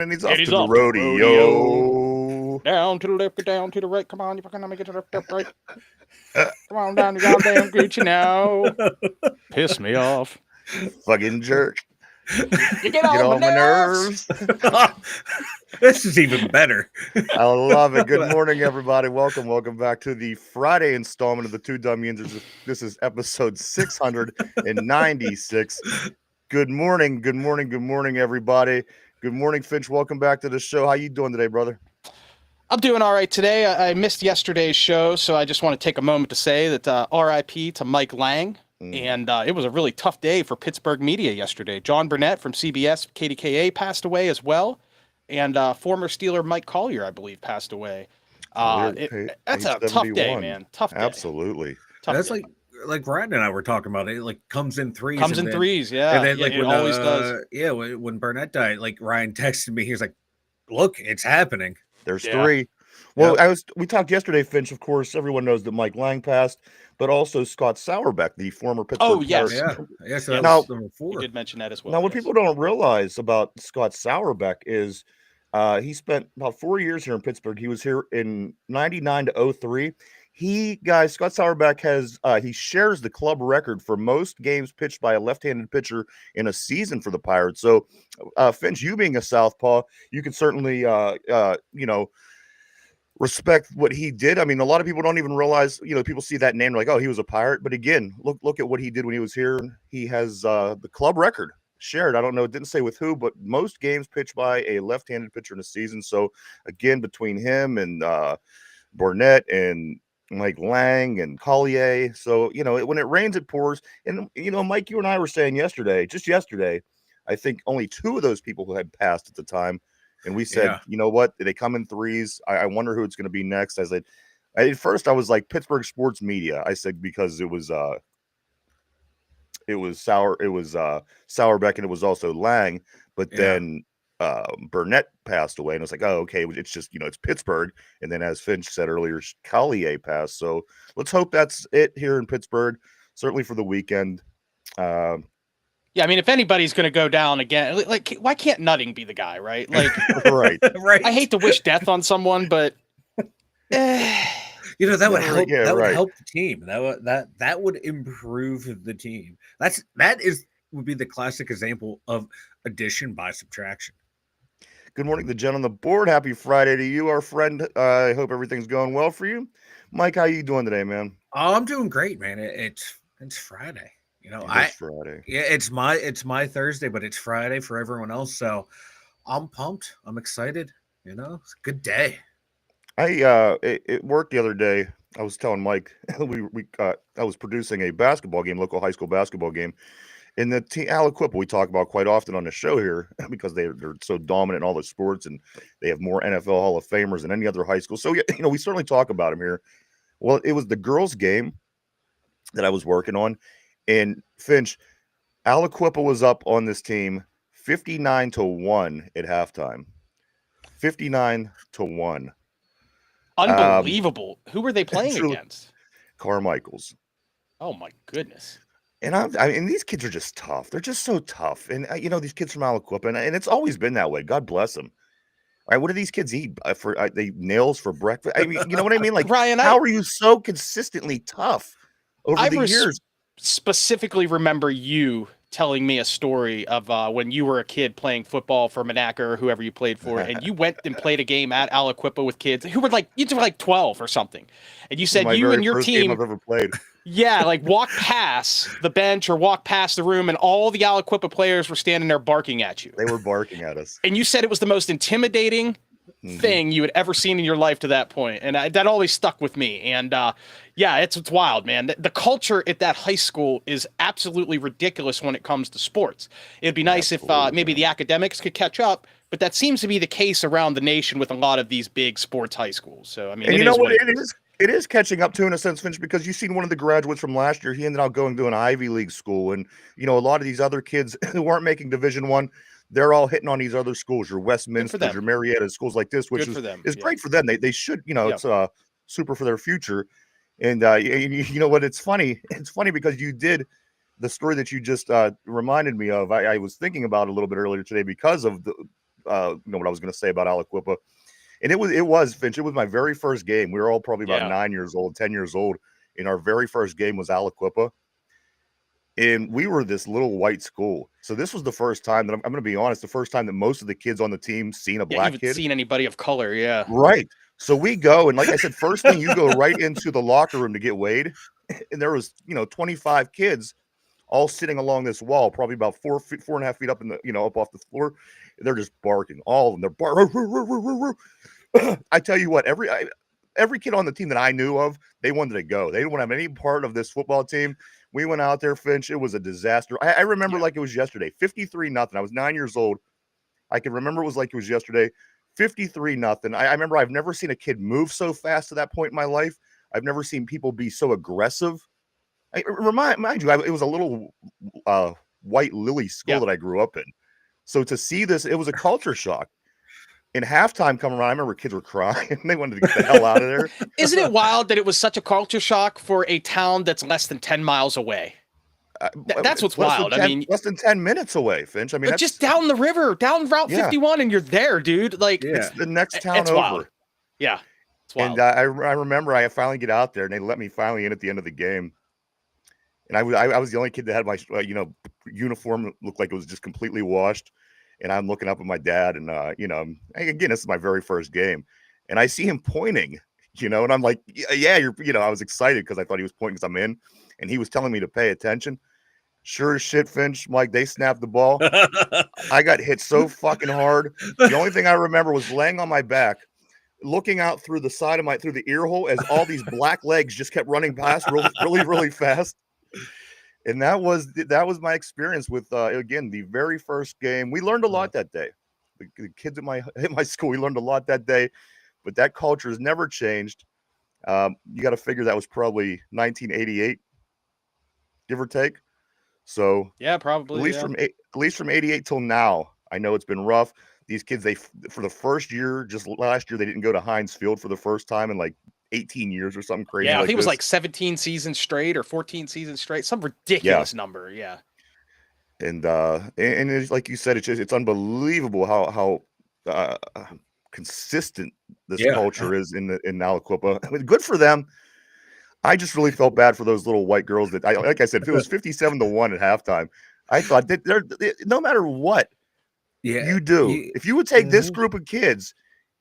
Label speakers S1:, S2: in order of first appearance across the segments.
S1: And he's off to the rodeo.
S2: Down to the left, get down to the right. Come on, you fucking make it to the left, right. Come on down to goddamn Gucci now. Piss me off.
S1: Fucking jerk.
S2: You get
S1: Get
S2: on my
S1: on my nerves.
S3: This is even better.
S1: I love it. Good morning, everybody. Welcome back to the Friday installment of the Two Dum Yinzers. This is episode 696. Good morning, everybody. Good morning, Finch. Welcome back to the show. How you doing today, brother?
S2: I'm doing all right today. I missed yesterday's show, so I just want to take a moment to say that RIP to Mike Lang. And it was a really tough day for Pittsburgh media yesterday. John Burnett from CBS, KDKA passed away as well. And former Steeler Mike Collier, I believe, passed away. That's a tough day, man. Tough day.
S1: Absolutely.
S2: Tough
S3: That's
S2: day.
S3: like Ryan and I were talking about it. Like comes in threes.
S2: Comes in threes, yeah.
S3: And then
S2: yeah,
S3: like
S2: it always does.
S3: Yeah, when Burnett died, like Ryan texted me. He was like, "Look, it's happening."
S1: There's three. Well, we talked yesterday, Finch. Of course, everyone knows that Mike Lang passed, but also Scott Sauerbeck, the former Pittsburgh.
S2: Oh, yes.
S3: Yeah. So that
S1: Now,
S3: was number 4.
S2: You did mention that as well.
S1: Now, what people don't realize about Scott Sauerbeck is he spent about 4 years here in Pittsburgh. He was here in 99 to 03. Scott Sauerbeck he shares the club record for most games pitched by a left-handed pitcher in a season for the Pirates. So, Finch, you being a southpaw, you can certainly, respect what he did. I mean, a lot of people don't even realize, people see that name like, oh, he was a Pirate. But again, look at what he did when he was here. He has the club record shared. I don't know. It didn't say with who, but most games pitched by a left-handed pitcher in a season. So again, between him and Burnett and Mike Lang and Collier. So, when it rains, it pours. And, Mike, you and I were saying just yesterday, I think only 2 of those people who had passed at the time. And we said, You know what? They come in threes. I wonder who it's going to be next. At first I was like Pittsburgh sports media. I said because it was Sauerbeck and it was also Lang. But then Burnett passed away, and I was like, oh, okay, it's just it's Pittsburgh. And then as Finch said earlier, Collier passed. So let's hope that's it here in Pittsburgh. Certainly for the weekend.
S2: Yeah, I mean, if anybody's going to go down again, like, why can't Nutting be the guy, right? Like,
S1: right.
S2: I hate to wish death on someone, but
S3: that would help. That would help the team. That would improve the team. Would be the classic example of addition by subtraction.
S1: Good morning, the gent on the board. Happy Friday to you, our friend. I hope everything's going well for you, Mike. How you doing today, man?
S3: Oh, I'm doing great, man. It's Friday.
S1: It's Friday.
S3: Yeah, it's my Thursday, but it's Friday for everyone else. So I'm pumped. I'm excited. It's a good day.
S1: It worked the other day. I was telling Mike I was producing a basketball game, local high school basketball game, and the team Aliquippa we talk about quite often on the show here because they're so dominant in all the sports and they have more NFL Hall of Famers than any other high school. So we certainly talk about them here. Well, it was the girls' game that I was working on. And Finch, Aliquippa was up on this team 59-1 at halftime. 59-1.
S2: Unbelievable. Who were they playing against?
S1: Carmichael's.
S2: Oh my goodness. And
S1: these kids are just tough. They're just so tough. And these kids from Aliquippa, and it's always been that way. God bless them. All right, what do these kids eat they nails for breakfast? I mean, you know what I mean? Like,
S2: Ryan,
S1: how are you so consistently tough over the years?
S2: Specifically remember you telling me a story of when you were a kid playing football for Monaco or whoever you played for, and you went and played a game at Aliquippa with kids who were like 12 or something, and you said you and your team
S1: I've ever played.
S2: Yeah, like walk past the bench or walk past the room, and all the Aliquippa players were standing there barking at you.
S1: They were barking at us,
S2: and you said it was the most intimidating thing you had ever seen in your life to that point, and that always stuck with me. And it's wild, man. The culture at that high school is absolutely ridiculous when it comes to sports. It'd be nice if maybe the academics could catch up, but that seems to be the case around the nation with a lot of these big sports high schools. So I mean,
S1: it is catching up to in a sense, Finch, because you've seen one of the graduates from last year. He ended up going to an Ivy League school, and a lot of these other kids who weren't making Division I. They're all hitting on these other schools, your Westminsters, your Marietta, schools like this, which is great for them. They should, it's super for their future. And you know what? It's funny. It's funny because you did the story that you just reminded me of. I was thinking about it a little bit earlier today because of what I was going to say about Aliquippa. And it was Finch. It was my very first game. We were all probably about 9 years old, 10 years old. And our very first game was Aliquippa. And we were this little white school. So this was the first time that I'm going to be honest, the first time that most of the kids on the team seen a black kid.
S2: Seen anybody of color. Yeah.
S1: Right. So we go, and like I said, first thing you go right into the locker room to get weighed. And there was, 25 kids all sitting along this wall, probably about 4.5 feet up in the, up off the floor. They're just barking. All of them. They're barking. I tell you what, every kid on the team that I knew of, they wanted to go. They didn't want to have any part of this football team. We went out there, Finch. It was a disaster. I remember like it was yesterday, 53-0. I was 9 years old. I can remember it was like it was yesterday, 53-0. I remember I've never seen a kid move so fast to that point in my life. I've never seen people be so aggressive. Mind you, it was a little white lily school that I grew up in. So to see this, it was a culture shock. In halftime coming around, I remember kids were crying. They wanted to get the hell out of there.
S2: Isn't it wild that it was such a culture shock for a town that's less than 10 miles away? That's what's wild.
S1: Less than 10 minutes away, Finch.
S2: But just down the river, down Route 51, and you're there, dude. Like
S1: it's the next town over.
S2: Wild. Yeah, it's wild.
S1: And I remember I finally get out there, and they let me finally in at the end of the game. And I was the only kid that had my uniform looked like it was just completely washed. And I'm looking up at my dad, and again, this is my very first game, and I see him pointing, and I'm like, yeah, I was excited because I thought he was pointing because I'm in, and he was telling me to pay attention. Sure as shit, Finch, Mike, they snapped the ball. I got hit so fucking hard. The only thing I remember was laying on my back, looking out through the side of through the ear hole as all these black legs just kept running past really, really fast. And that was my experience with again, the very first game. We learned a lot that day. The kids at my school, we learned a lot that day, but that culture has never changed. You got to figure that was probably 1988, give or take. So
S2: yeah, probably
S1: at least from 88 till now. I know it's been rough. These kids, for the first year, just last year, they didn't go to Heinz Field for the first time in like 18 years or something crazy.
S2: Yeah, I think it was like 17 seasons straight or 14 seasons straight, some ridiculous number. Yeah.
S1: And it's, like you said, it's unbelievable how consistent this culture is in Aliquippa. I mean, good for them. I just really felt bad for those little white girls that like I said, if it was 57-1 at halftime, I thought that they're no matter what you do, if you would take this group of kids,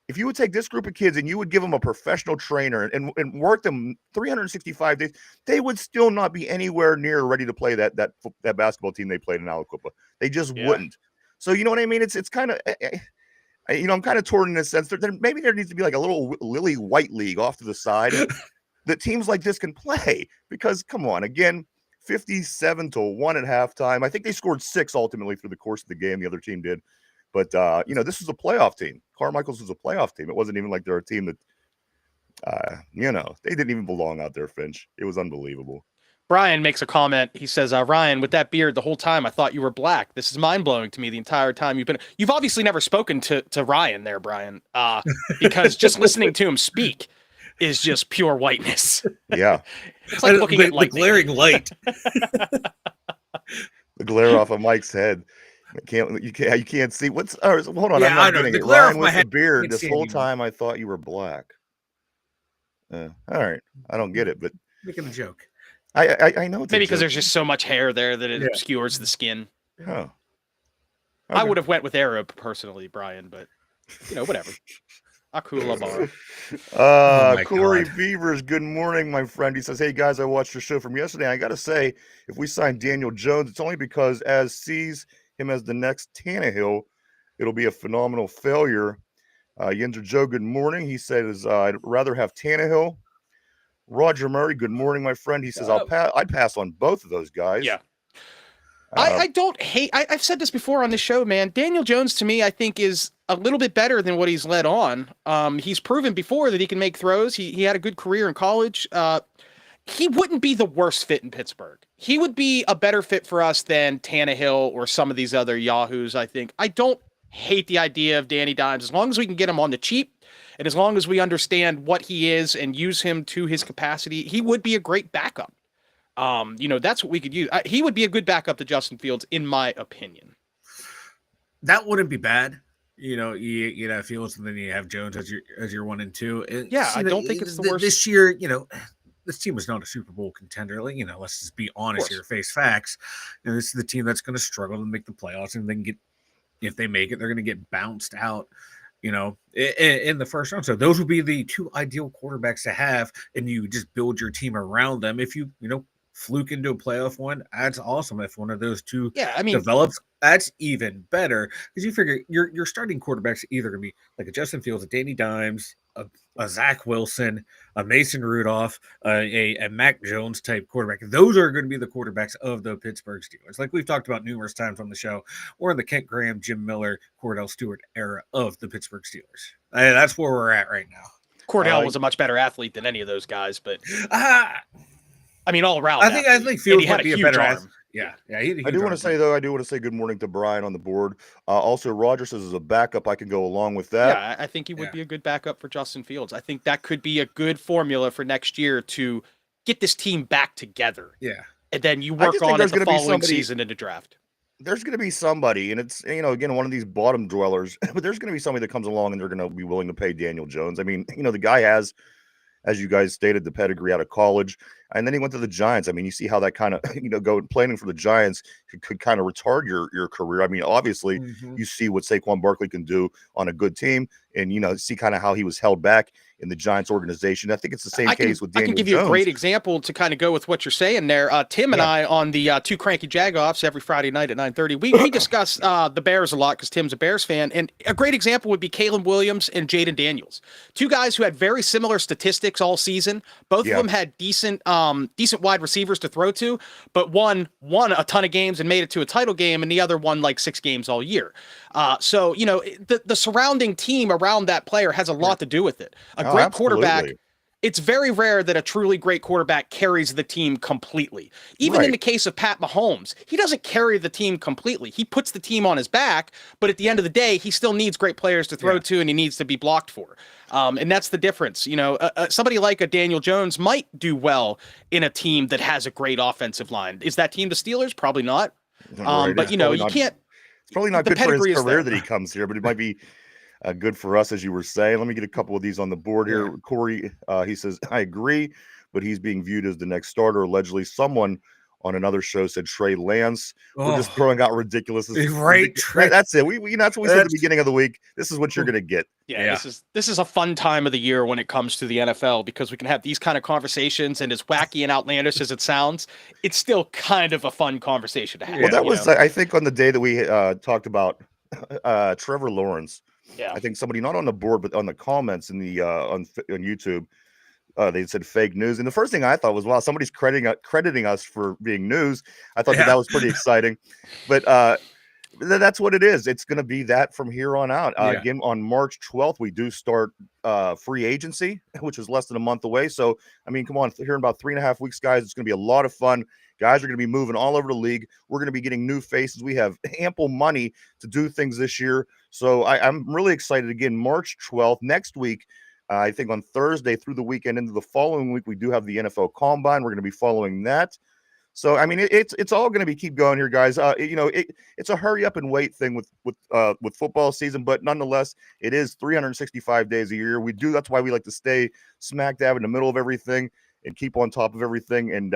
S1: and you would give them a professional trainer and work them 365 days, they would still not be anywhere near ready to play that basketball team they played in Aliquippa. They just wouldn't. So you know what I mean? It's kind of, I'm kind of torn in a sense. Maybe there needs to be like a little lily white league off to the side that teams like this can play. Because come on, again, 57-1 at halftime. I think they scored 6 ultimately through the course of the game. The other team did. But, this was a playoff team. Carmichael's was a playoff team. It wasn't even like they're a team that, they didn't even belong out there, Finch. It was unbelievable.
S2: Brian makes a comment. He says, Ryan, with that beard the whole time, I thought you were black. This is mind-blowing to me the entire time you've obviously never spoken to Ryan there, Brian, because just listening to him speak is just pure whiteness.
S1: Yeah.
S2: It's like looking at
S3: the glaring light.
S1: The glare off of Mike's head. You can't see what's. Oh, hold on, I'm not getting it. Ryan with the beard. This whole time, I thought you were black. All right, I don't get it, but
S3: making a joke.
S1: I know it's
S2: maybe because there's just so much hair there that it obscures the skin.
S1: Oh, okay.
S2: I would have went with Arab personally, Brian, but whatever. Akula bar.
S1: Corey Beavers, good morning, my friend. He says, hey guys, I watched your show from yesterday. I gotta say, if we sign Daniel Jones, it's only because as sees him as the next Tannehill, it'll be a phenomenal failure. Yinzer Joe, good morning. He says, I'd rather have Tannehill. Roger Murray, good morning, my friend. He says, I'd pass on both of those guys.
S2: Yeah. I don't hate. I've said this before on this show, man. Daniel Jones, to me, I think is a little bit better than what he's led on. He's proven before that he can make throws. He had a good career in college. He wouldn't be the worst fit in Pittsburgh. He would be a better fit for us than Tannehill or some of these other yahoos, I think. I don't hate the idea of Danny Dimes. As long as we can get him on the cheap, and as long as we understand what he is and use him to his capacity, he would be a great backup. That's what we could use. He would be a good backup to Justin Fields, in my opinion.
S3: That wouldn't be bad you have Fields, and then you have Jones as your 1 and 2. And
S2: yeah, I don't think it's the worst.
S3: This year, this team was not a Super Bowl contender. Let's just be honest here, face facts. This is the team that's going to struggle to make the playoffs, and then if they make it, they're going to get bounced out, in the first round. So those would be the two ideal quarterbacks to have, and you just build your team around them. If you fluke into a playoff one, that's awesome. If one of those two develops, that's even better, because you figure your starting quarterbacks are either going to be like a Justin Fields, a Danny Dimes, a Zach Wilson, a Mason Rudolph, a Mac Jones type quarterback. Those are going to be the quarterbacks of the Pittsburgh Steelers. Like we've talked about numerous times on the show, or in the Kent Graham, Jim Miller, Cordell Stewart era of the Pittsburgh Steelers. That's where we're at right now.
S2: Cordell was a much better athlete than any of those guys, but I mean, all around.
S3: I think Fields might be a better athlete. Yeah.
S1: I do want to say good morning to Brian on the board. Also, Roger says as a backup, I can go along with that.
S2: Yeah, I think he would be a good backup for Justin Fields. I think that could be a good formula for next year to get this team back together.
S3: Yeah.
S2: And then you work on it the following season in the draft.
S1: There's going to be somebody, and it's, again, one of these bottom dwellers, but there's going to be somebody that comes along and they're going to be willing to pay Daniel Jones. I mean, the guy has, as you guys stated, the pedigree out of college, and then he went to the Giants. I mean, you see how that kind of, playing for the Giants could kind of retard your career. I mean, obviously, you see what Saquon Barkley can do on a good team, and, see kind of how he was held back in the Giants organization. I think it's the same case with Daniel Jones.
S2: I can give you a great example to kind of go with what you're saying there. Tim and I on the Two Cranky Jagoffs every Friday night at 9:30, we discuss the Bears a lot because Tim's a Bears fan. And a great example would be Caleb Williams and Jaden Daniels. Two guys who had very similar statistics all season. Both of them had decent wide receivers to throw to, but one won a ton of games and made it to a title game, and the other won like 6 games all year. So, the surrounding team around that player has a lot to do with it. A great quarterback. It's very rare that a truly great quarterback carries the team completely. Even in the case of Pat Mahomes, he doesn't carry the team completely. He puts the team on his back, but at the end of the day, he still needs great players to throw to, and he needs to be blocked for. And that's the difference. Somebody like a Daniel Jones might do well in a team that has a great offensive line. Is that team the Steelers? Probably not. But, you can't.
S1: It's probably not good for his career that he comes here, but it might be good for us, as you were saying. Let me get a couple of these on the board here. Corey, he says, I agree, but he's being viewed as the next starter. Allegedly, someone on another show said Trey Lance. We're just throwing out ridiculous.
S3: Right,
S1: that's it. That's what we said at the beginning of the week. This is what you're going to get.
S2: Yeah, this is a fun time of the year when it comes to the NFL, because we can have these kind of conversations, and as wacky and outlandish as it sounds, it's still kind of a fun converation to have.
S1: Well, that was, I think, on the day that we talked about Trevor Lawrence.
S2: Yeah,
S1: I think somebody, not on the board, but on the comments in the on YouTube, they said fake news. And the first thing I thought was, wow, somebody's crediting us for being news. I thought that was pretty exciting. But that's what it is. It's going to be that from here on out. Again, on March 12th, we do start free agency, which is less than a month away. So, I mean, come on, here in about 3.5 weeks, guys, it's going to be a lot of fun. Guys are going to be moving all over the league. We're going to be getting new faces. We have ample money to do things this year. So I'm really excited. Again, March 12th, next week, I think on Thursday through the weekend into the following week, we do have the NFL Combine. We're going to be following that. So, I mean, it's all going to be keep going here, guys. It's a hurry up and wait thing with football season, but nonetheless, it is 365 days a year. That's why we like to stay smack dab in the middle of everything and keep on top of everything. And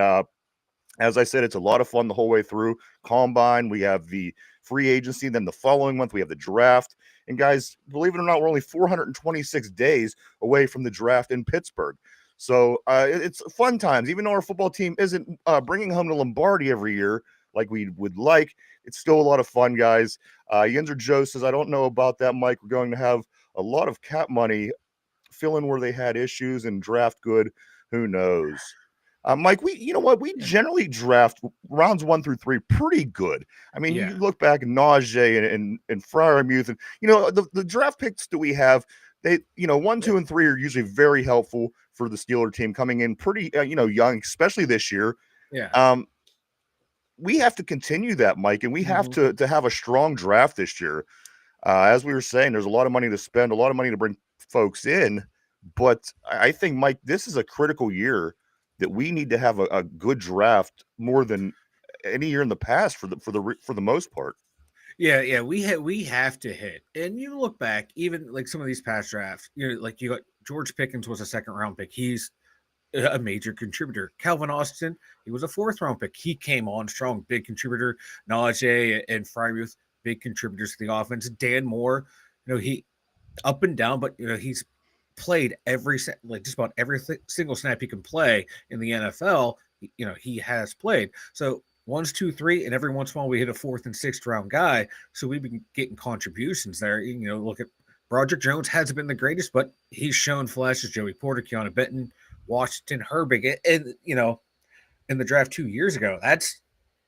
S1: as I said, it's a lot of fun the whole way through. Combine, we have the free agency. Then the following month, we have the draft. And guys, believe it or not, we're only 426 days away from the draft in Pittsburgh. So it's fun times. Even though our football team isn't bringing home the Lombardi every year like we would like, it's still a lot of fun, guys. Yinzer Joe says, I don't know about that, Mike. We're going to have a lot of cap money fill in where they had issues and draft good. Who knows? Mike, you know what? We generally draft rounds 1 through 3 pretty good. I mean, you look back at Najee and Freiermuth, and the draft picks that we have, they 1, 2, and 3 are usually very helpful for the Steeler team coming in pretty young, especially this year.
S3: Yeah.
S1: We have to continue that, Mike, and we have to have a strong draft this year. As we were saying, there's a lot of money to spend, a lot of money to bring folks in, but I think, Mike, this is a critical year that we need to have a good draft more than any year in the past for the most part.
S3: Yeah, we have to hit. And you look back, even like some of these past drafts, like you got George Pickens was a second round pick. He's a major contributor. Calvin Austin, he was a fourth round pick. He came on strong, big contributor. Najee and Frymuth, big contributors to the offense. Dan Moore, he up and down, but he's played just about every single snap he can play in the NFL. He has played. So 1, 2, 3, and every once in a while we hit a fourth and sixth round guy. So we've been getting contributions there. Look at Broderick Jones hasn't been the greatest, but he's shown flashes. Joey Porter, Keanu Benton, Washington Herbig, and in the draft 2 years ago,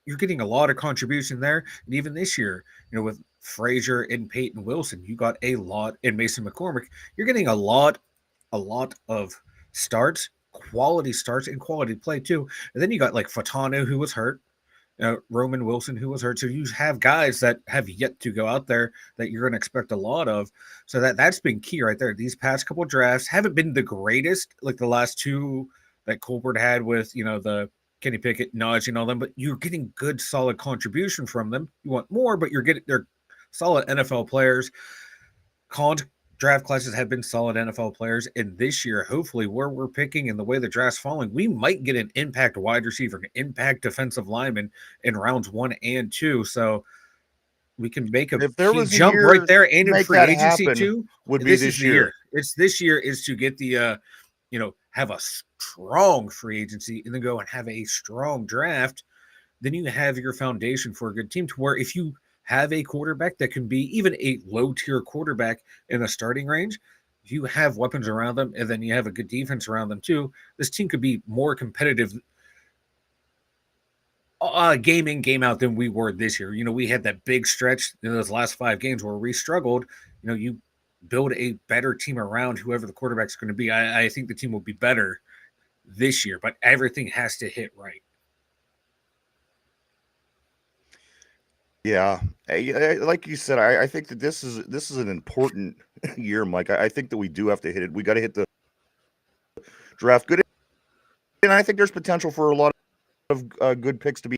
S3: you're getting a lot of contribution there. And even this year, with Frazier and Peyton Wilson, you got a lot, and Mason McCormick, you're getting a lot of starts, quality starts, and quality play too. And then you got like Fatano, who was hurt, Roman Wilson, who was hurt. So you have guys that have yet to go out there that you're going to expect a lot of. So that's been key right there. These past couple of drafts haven't been the greatest, like the last two that Colbert had with, the Kenny Pickett, Najee, and all them, but you're getting good, solid contribution from them. You want more, but they're solid NFL players. Draft classes have been solid NFL players, and this year, hopefully, where we're picking and the way the draft's falling, we might get an impact wide receiver, an impact defensive lineman in rounds 1 and 2. So we can make a jump right there, and in free agency too. This is the year. It's this year is to get the have a strong free agency and then go and have a strong draft. Then you have your foundation for a good team, to where if you have a quarterback that can be even a low-tier quarterback in a starting range, you have weapons around them, and then you have a good defense around them too. This team could be more competitive game in, game out than we were this year. We had that big stretch in those last 5 games where we struggled. You build a better team around whoever the quarterback's going to be. I think the team will be better this year, but everything has to hit right.
S1: Yeah, like you said, I think that this is an important year, Mike. I think that we do have to hit it. We got to hit the draft good, and I think there's potential for a lot of good picks to be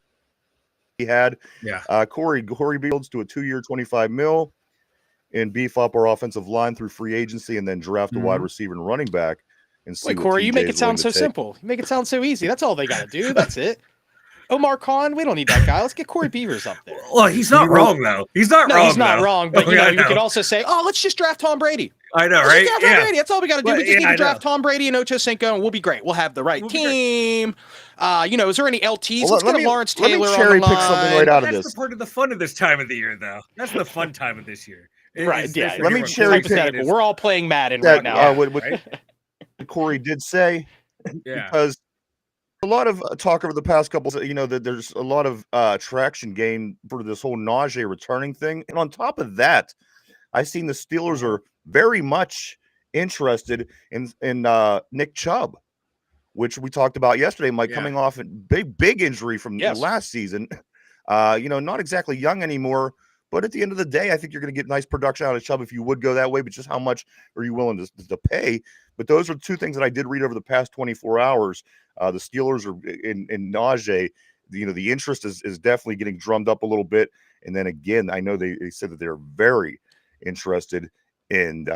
S1: had.
S3: Yeah,
S1: Corey Fields to a 2-year, $25 million, and beef up our offensive line through free agency, and then draft a wide receiver and running back. And see,
S2: Corey, you make it sound so simple. You make it sound so easy. That's all they got to do. That's it. Omar Khan, we don't need that guy. Let's get Corey Beavers up there.
S3: Well, he's not wrong, though. He's not wrong.
S2: He's not wrong, but you could also say, let's just draft Tom Brady.
S3: I know, right?
S2: Tom Brady. That's all we got to do. We just need to draft Tom Brady and Ocho Cinco, and we'll be great. We'll have the right team. Is there any LTs? Let's get Lawrence Taylor
S1: let me cherry pick something right out of this.
S3: That's the part of the fun of this time of the year, though. That's the fun time of this year.
S2: Right, yeah.
S1: Let me cherry pick.
S2: We're all playing Madden right now.
S1: What Corey did say, because a lot of talk over the past couple, that there's a lot of traction gained for this whole Najee returning thing. And on top of that, I've seen the Steelers are very much interested in Nick Chubb, which we talked about yesterday, Mike, coming off a big injury from last season. Not exactly young anymore, but at the end of the day, I think you're going to get nice production out of Chubb if you would go that way, but just how much are you willing to pay? But those are 2 things that I did read over the past 24 hours. The Steelers are in Najee. The interest is definitely getting drummed up a little bit. And then again, I know they said that they're very interested in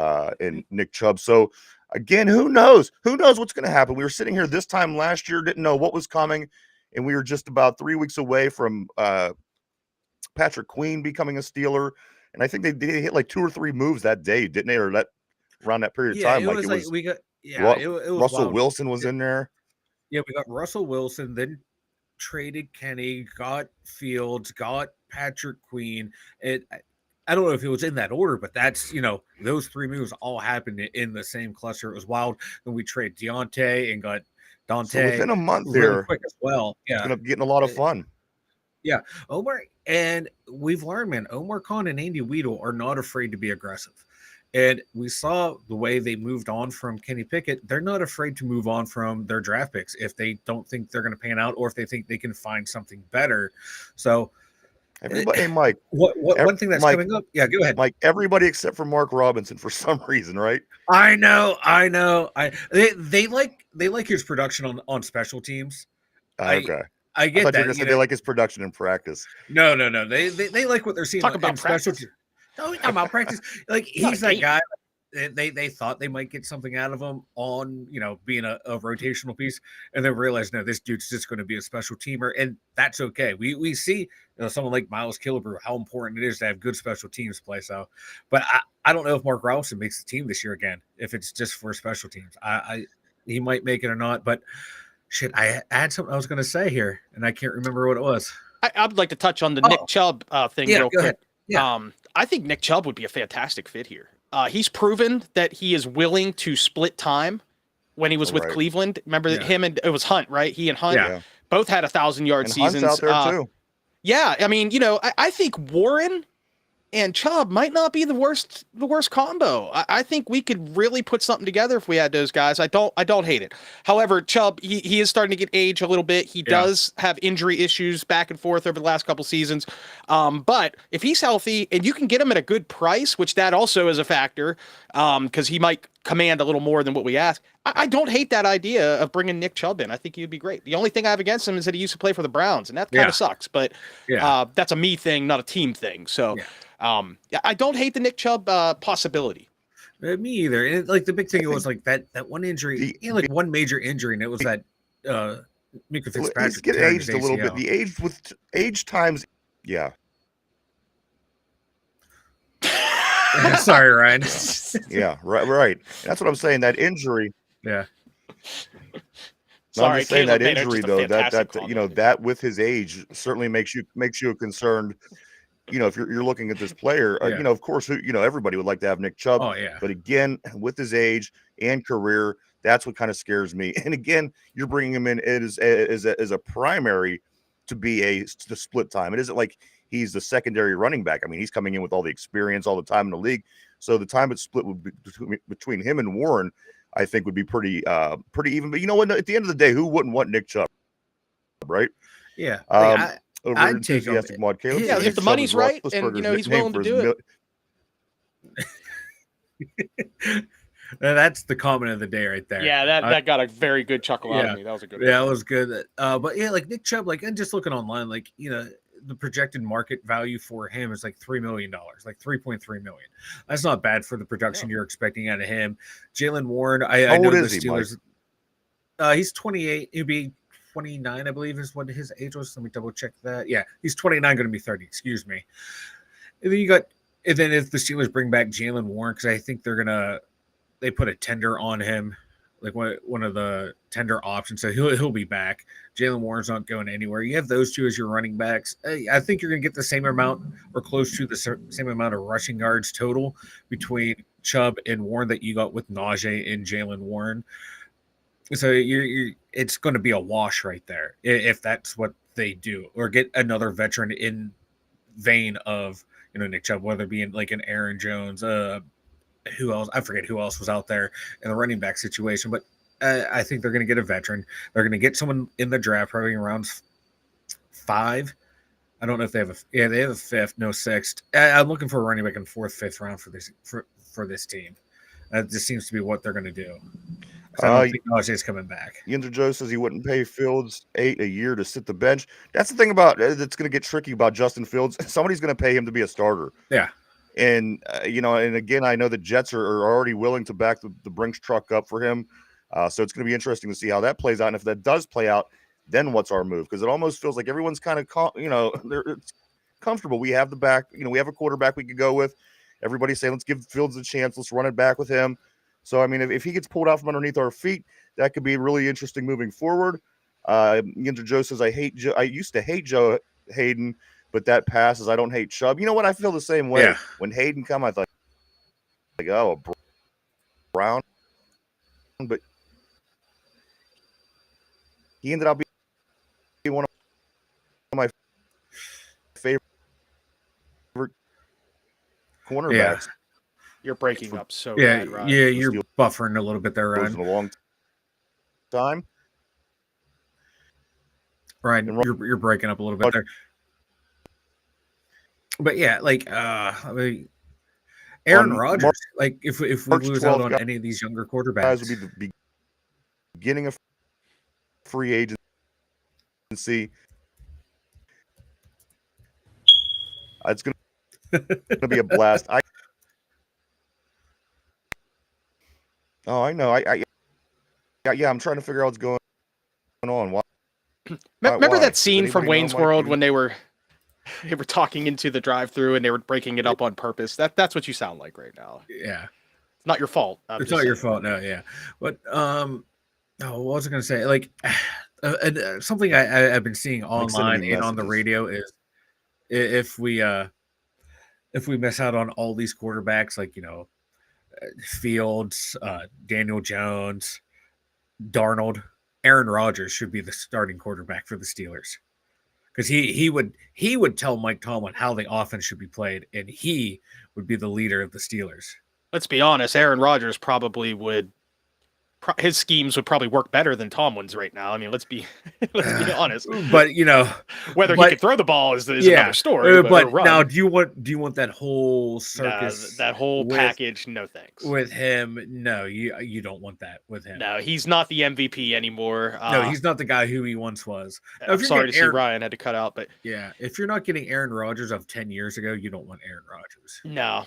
S1: Nick Chubb. So again, who knows? Who knows what's going to happen? We were sitting here this time last year, didn't know what was coming, and we were just about 3 weeks away from Patrick Queen becoming a Steeler. And I think they hit like 2 or 3 moves that day, didn't they? Or around that period of time. Russell Wilson was in there.
S3: Yeah, we got Russell Wilson, then traded Kenny, got Fields, got Patrick Queen. I don't know if it was in that order, but that's, those 3 moves all happened in the same cluster. It was wild. Then we trade Deontay and got Dante.
S1: So within a month
S3: really
S1: there,
S3: quick as well. Yeah,
S1: ended up getting a lot of fun.
S3: Yeah, Omar, and we've learned, man, Omar Khan and Andy Weidel are not afraid to be aggressive. And we saw the way they moved on from Kenny Pickett. They're not afraid to move on from their draft picks if they don't think they're going to pan out or if they think they can find something better. So,
S1: everybody, Mike.
S3: One thing that's coming up? Yeah, go ahead,
S1: Mike. Everybody except for Mark Robinson for some reason, right?
S3: I know. They like his production on special teams.
S1: Okay.
S3: I get
S1: thought
S3: that.
S1: You were going to say they like his production in practice.
S3: No. They like what they're seeing.
S2: Talk about practice.
S3: No, talk about practice. Like he's that guy. They thought they might get something out of him on, being a rotational piece, and then realized, no, this dude's just going to be a special teamer, and that's okay. We see, someone like Miles Killebrew, how important it is to have good special teams play. So, but I don't know if Mark Robinson makes the team this year again, if it's just for special teams. He might make it or not, but shit, I had something I was going to say here, and I can't remember what it was.
S2: I would like to touch on the Nick Chubb thing real quick.
S3: Yeah.
S2: I think Nick Chubb would be a fantastic fit here. He's proven that he is willing to split time when he was with Cleveland. Remember him and it was Hunt, right? He and Hunt both had 1,000-yard seasons.
S1: Hunt's out there too.
S2: Yeah, I mean, I think Warren and Chubb might not be the worst combo. I think we could really put something together if we had those guys. I don't hate it. However, Chubb, he is starting to get age a little bit. He does have injury issues back and forth over the last couple seasons. But if he's healthy and you can get him at a good price, which that also is a factor, because he might command a little more than what we ask. I don't hate that idea of bringing Nick Chubb in. I think he'd be great. The only thing I have against him is that he used to play for the Browns, and that kind of sucks. But that's a me thing, not a team thing. So. I don't hate the Nick Chubb possibility.
S3: Me either. And like the big thing was like that one injury, like one major injury, and it was that Mika Fitzpatrick.
S1: He's getting aged a little bit. The age times,
S3: Sorry, Ryan.
S1: right. That's what I'm saying. That injury.
S3: Yeah.
S1: I'm just saying that injury though. That with his age certainly makes you concerned. If you're looking at this player, of course, everybody would like to have Nick Chubb.
S3: Oh, yeah.
S1: But again, with his age and career, that's what kind of scares me. And again, you're bringing him in as a primary to be a split time. It isn't like he's the secondary running back. I mean, he's coming in with all the experience all the time in the league. So the time it's split would be between him and Warren, I think would be pretty even. But you know what? At the end of the day, who wouldn't want Nick Chubb, right?
S3: Yeah.
S1: I'd take Mod Caleb.
S2: Yeah, if the money's right and he's willing to do
S3: it. That's the comment of the day right there.
S2: Yeah, that got a very good chuckle out of me. That was a good one.
S3: Yeah, it was good. But yeah, like Nick Chubb, and just looking online, the projected market value for him is like $3 million, like $3.3 million. That's not bad for the production you're expecting out of him. Jalen Warren, I know the Steelers. He's 28. He'd be 29, I believe, is what his age was. Let me double check that. Yeah, he's 29, going to be 30. Excuse me. And then if the Steelers bring back Jalen Warren, because I think they put a tender on him, like one of the tender options, so he'll be back. Jalen Warren's not going anywhere. You have those two as your running backs. I think you're going to get the same amount or close to the same amount of rushing yards total between Chubb and Warren that you got with Najee and Jalen Warren. So it's going to be a wash right there if that's what they do, or get another veteran in vein of Nick Chubb, whether it be in like an Aaron Jones, who else? I forget who else was out there in the running back situation, but I think they're going to get a veteran. They're going to get someone in the draft, probably around 5. I don't know if they have they have a 5th, no 6th. I'm looking for a running back in 4th, 5th round for this team. That just seems to be what they're going to do. I don't think Najee's coming back.
S1: Yinzer Joe says he wouldn't pay Fields $8 a year to sit the bench. That's the thing about that's going to get tricky about Justin Fields. Somebody's going to pay him to be a starter.
S3: Yeah.
S1: And, and again, I know the Jets are already willing to back the Brinks truck up for him. So it's going to be interesting to see how that plays out. And if that does play out, then what's our move? Because it almost feels like everyone's kind of, it's comfortable. We have the back, we have a quarterback we could go with. Everybody's saying, let's give Fields a chance. Let's run it back with him. So, I mean, if he gets pulled out from underneath our feet, that could be really interesting moving forward. Yinzer Joe says, I used to hate Joe Hayden, but that passes. I don't hate Chubb. You know what? I feel the same way.
S3: Yeah.
S1: When Hayden come, I thought, Brown. But he ended up being one of my favorite cornerbacks.
S3: Yeah.
S2: You're breaking up so bad, Ryan.
S3: Yeah, you're buffering a little bit there, Ryan.
S1: In a long time.
S3: Ryan, you're breaking up a little bit there. But yeah, Aaron Rodgers, if we lose out on any of these younger quarterbacks,
S1: would be the beginning of free agency see. It's going to be a blast. I know. Yeah. I'm trying to figure out what's going on. Why?
S2: Remember that scene
S1: Does
S2: from
S1: anybody know,
S2: Wayne's
S1: Mike?
S2: World when they were talking into the drive-through and they were breaking it up on purpose? That's what you sound like right now.
S3: Yeah.
S2: It's not your fault.
S3: It's not your fault. No, yeah. But what was I going to say? Like something I've been seeing online and on the radio is if we miss out on all these quarterbacks, like, you know, Fields, Daniel Jones, Darnold, Aaron Rodgers should be the starting quarterback for the Steelers, because he would tell Mike Tomlin how the offense should be played, and he would be the leader of the Steelers.
S2: Let's be honest, Aaron Rodgers probably would. His schemes would probably work better than Tomlin's right now. I mean, let's be honest.
S3: But you know,
S2: whether he could throw the ball is another story.
S3: But now, do you want that whole circus,
S2: that whole package? No thanks.
S3: With him, no, you don't want that with him.
S2: No, he's not the MVP anymore.
S3: No, he's not the guy who he once was.
S2: I'm sorry to see Ryan had to cut out, but
S3: yeah, if you're not getting Aaron Rodgers of 10 years ago, you don't want Aaron Rodgers.
S2: No.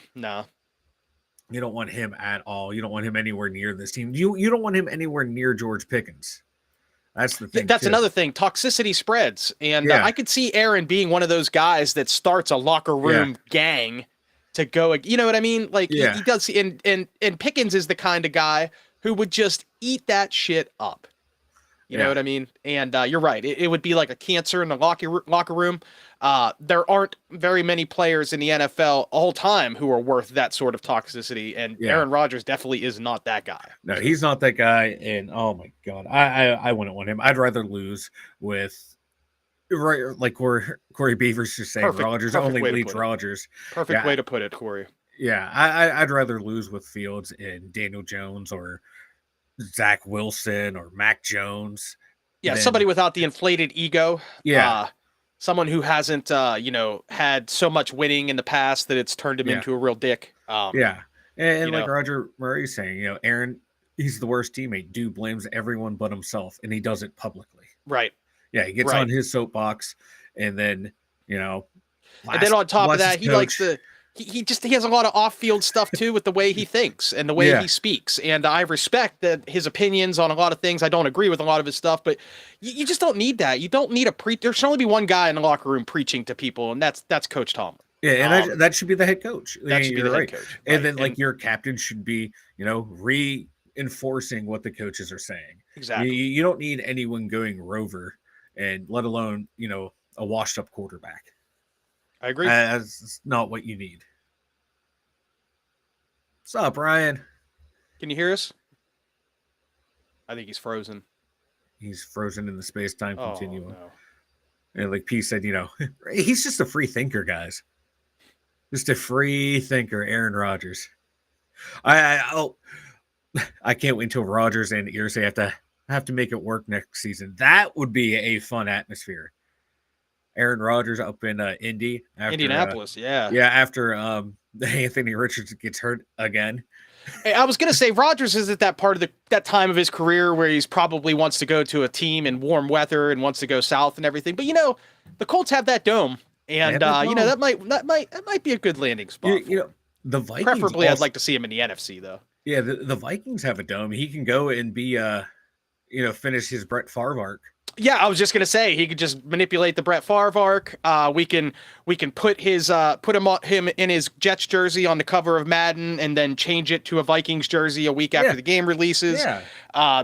S3: You don't want him at all. You don't want him anywhere near this team. You don't want him anywhere near George Pickens. That's the thing.
S2: That's another thing. Toxicity spreads. And I could see Aaron being one of those guys that starts a locker room gang to go. You know what I mean? Like he does. And Pickens is the kind of guy who would just eat that shit up. You know what I mean? And you're right. It would be like a cancer in the locker room. There aren't very many players in the NFL all time who are worth that sort of toxicity, and Aaron Rodgers definitely is not that guy.
S3: No, he's not that guy. And oh my God, I wouldn't want him. I'd rather lose with like Corey Beavers just saying Rodgers only leads Rodgers.
S2: Perfect way to put it, Corey.
S3: Yeah, I'd rather lose with Fields and Daniel Jones or Zach Wilson or Mac Jones.
S2: Yeah, somebody without the inflated ego. Yeah. Someone who hasn't, had so much winning in the past that it's turned him into a real dick.
S3: And like Roger Murray's saying, Aaron, he's the worst teammate. Dude blames everyone but himself, and he does it publicly.
S2: Right.
S3: Yeah, he gets on his soapbox, and then,
S2: and then on top of that, he likes to... He has a lot of off-field stuff too with the way he thinks and the way he speaks. And I respect that his opinions on a lot of things. I don't agree with a lot of his stuff, but you just don't need that. You don't need there should only be one guy in the locker room preaching to people, and that's Coach Tomlin.
S3: Yeah, and that should be the head coach.
S2: That should be the head coach.
S3: And then like your captain should be, reinforcing what the coaches are saying.
S2: Exactly.
S3: You don't need anyone going rover, and let alone, a washed-up quarterback.
S2: I agree.
S3: That's not what you need. What's up, Ryan?
S2: Can you hear us? I think he's frozen.
S3: He's frozen in the space-time continuum.
S2: No.
S3: And like P said, he's just a free thinker, guys. Just a free thinker, Aaron Rodgers. I can't wait until Rodgers and Irsay have to make it work next season. That would be a fun atmosphere. Aaron Rodgers up in
S2: Indianapolis,
S3: after Anthony Richardson gets hurt again.
S2: Hey, I was gonna say Rodgers is at that part of that time of his career where he's probably wants to go to a team in warm weather and wants to go south and everything. But the Colts have that dome, and that might be a good landing spot.
S3: The Vikings.
S2: Preferably, I'd like to see him in the NFC though.
S3: Yeah, the Vikings have a dome. He can go and be finish his Brett Favre arc.
S2: Yeah, I was just gonna say he could just manipulate the Brett Favre arc. We can put him in his Jets jersey on the cover of Madden, and then change it to a Vikings jersey a week after the game releases. Yeah.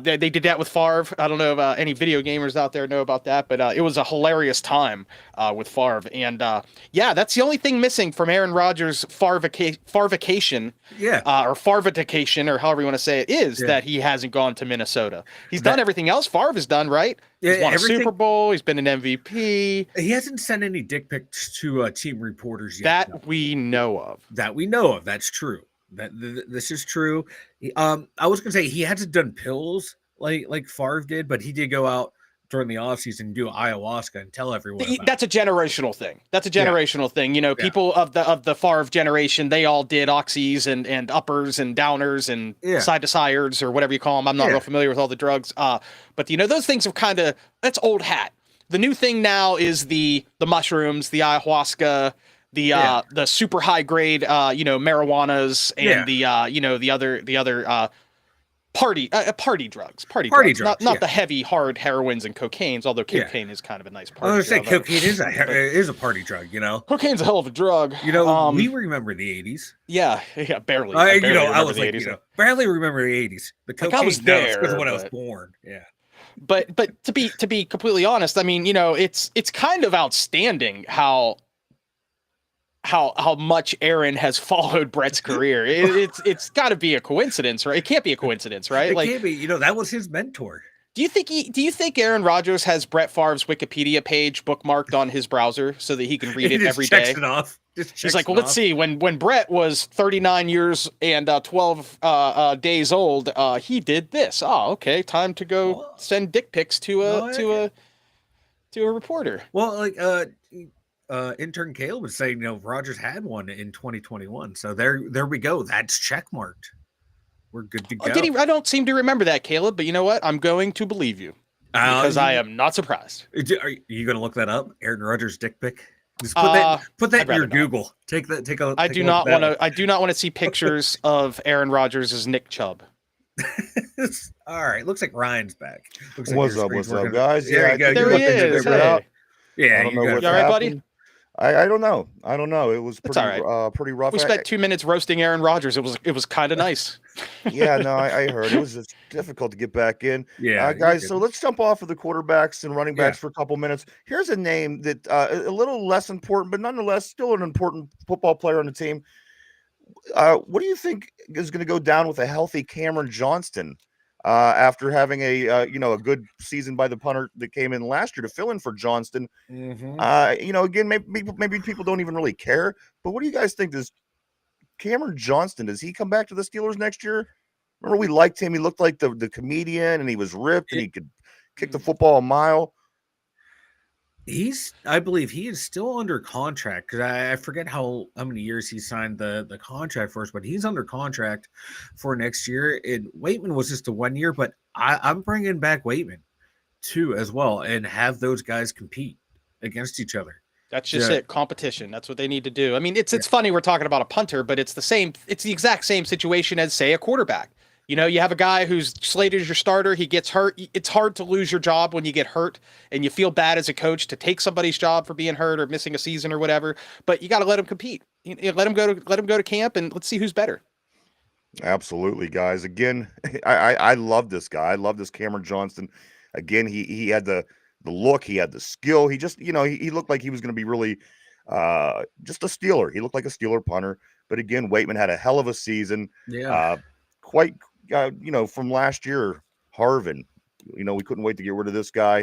S2: They did that with Favre. I don't know if any video gamers out there know about that, but it was a hilarious time with Favre. And that's the only thing missing from Aaron Rodgers' Favre-vacation, or Favre-vacation, or however you want to say it, is that he hasn't gone to Minnesota. He's done everything else Favre has done, right? He's won a Super Bowl. He's been an MVP.
S3: He hasn't sent any dick pics to team reporters
S2: yet. That we know of.
S3: That's true. This is true. I was gonna say he hasn't done pills like Favre did, but he did go out during the offseason and do ayahuasca and tell everyone.
S2: That's a generational thing. thing. People of the Favre generation, they all did oxys and uppers and downers and side to sides or whatever you call them. I'm not real familiar with all the drugs. But those things are that's old hat. The new thing now is the mushrooms, the ayahuasca, the super high grade marijuanas, and the other party drugs. Party drugs. Not the heavy hard heroines and cocaines, although cocaine is kind of a nice party drug.
S3: I was going to say cocaine is a party drug,
S2: Cocaine's a hell of a drug.
S3: We remember the 80s.
S2: Yeah, barely. I
S3: was like, barely remember the 80s. The cocaine
S2: I was there
S3: because when I was born. Yeah.
S2: But to be completely honest, I mean, it's kind of outstanding how much Aaron has followed Brett's career. It's got to be a coincidence, right? It can't be a coincidence, right?
S3: It can't be. That was his mentor.
S2: Do you think Aaron Rodgers has Brett Favre's Wikipedia page bookmarked on his browser so that he can read it every day?
S3: It off.
S2: He's like, well, let's see. When Brett was 39 years and 12 days old, he did this. Oh, okay. Time to go send dick pics to a reporter.
S3: Well, intern Caleb was saying, Rodgers had one in 2021. So there we go. That's checkmarked. We're good to go.
S2: I don't seem to remember that, Caleb, but you know what? I'm going to believe you because I am not surprised.
S3: Are you going to look that up? Aaron Rodgers dick pic? Just put that in your Google. I do not want to see pictures of Aaron Rodgers as Nick Chubb. All right. Looks like Ryan's back.
S1: What's up, guys?
S3: Yeah,
S2: there he is. Hey.
S3: Yeah,
S1: I don't know
S2: you all right, buddy?
S1: I don't know. It was pretty rough.
S2: We spent 2 minutes roasting Aaron Rodgers. It was kind of nice.
S1: Yeah, no, I heard it was just difficult to get back in.
S3: Yeah,
S1: guys. So let's jump off of the quarterbacks and running backs for a couple minutes. Here's a name that a little less important, but nonetheless still an important football player on the team. What do you think is going to go down with a healthy Cameron Johnston after having a good season by the punter that came in last year to fill in for Johnston? Again, maybe people don't even really care, but what do you guys think? Does Cameron Johnston, does he come back to the Steelers next year? Remember, we liked him. He looked like the comedian, and he was ripped, and he could kick the football a mile.
S3: I believe he is still under contract, because I forget how many years he signed the contract for us, but he's under contract for next year. And Waitman was just a 1 year, but I'm bringing back Waitman too as well, and have those guys compete against each other.
S2: That's just it. Competition. That's what they need to do. I mean, it's funny we're talking about a punter, but it's the exact same situation as, say, a quarterback. You have a guy who's slated as your starter. He gets hurt. It's hard to lose your job when you get hurt, and you feel bad as a coach to take somebody's job for being hurt or missing a season or whatever. But you got to let him compete. Let him go to camp, and let's see who's better.
S1: Absolutely, guys. Again, I love this guy. I love this Cameron Johnston. Again, he had the look, he had the skill. He just, he looked like he was going to be really just a Steeler. He looked like a Steeler punter. But again, Waitman had a hell of a season.
S3: Yeah.
S1: Quite, from last year, Harvin, we couldn't wait to get rid of this guy.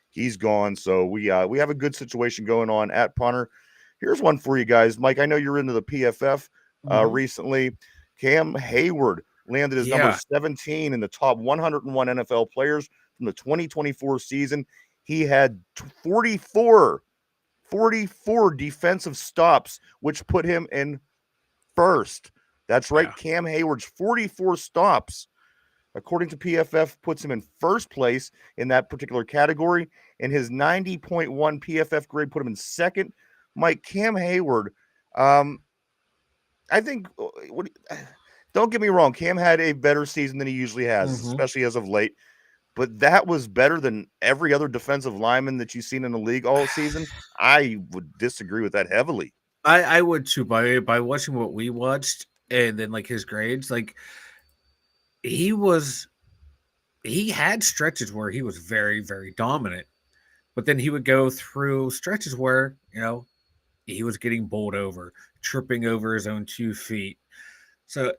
S1: He's gone. So we have a good situation going on at punter. Here's one for you guys. Mike, I know you're into the PFF recently. Cam Hayward landed as number 17 in the top 101 NFL players from the 2024 season. He had 44 defensive stops, which put him in first. That's right. Yeah. Cam Hayward's 44 stops, according to PFF, puts him in first place in that particular category, and his 90.1 PFF grade put him in second. Mike, Cam Hayward, I think, don't get me wrong, Cam had a better season than he usually has, especially as of late, but that was better than every other defensive lineman that you've seen in the league all season. I would disagree with that heavily.
S3: I would too, by watching what we watched. And then his grades, he had stretches where he was very, very dominant, but then he would go through stretches where, he was getting bowled over, tripping over his own 2 feet. So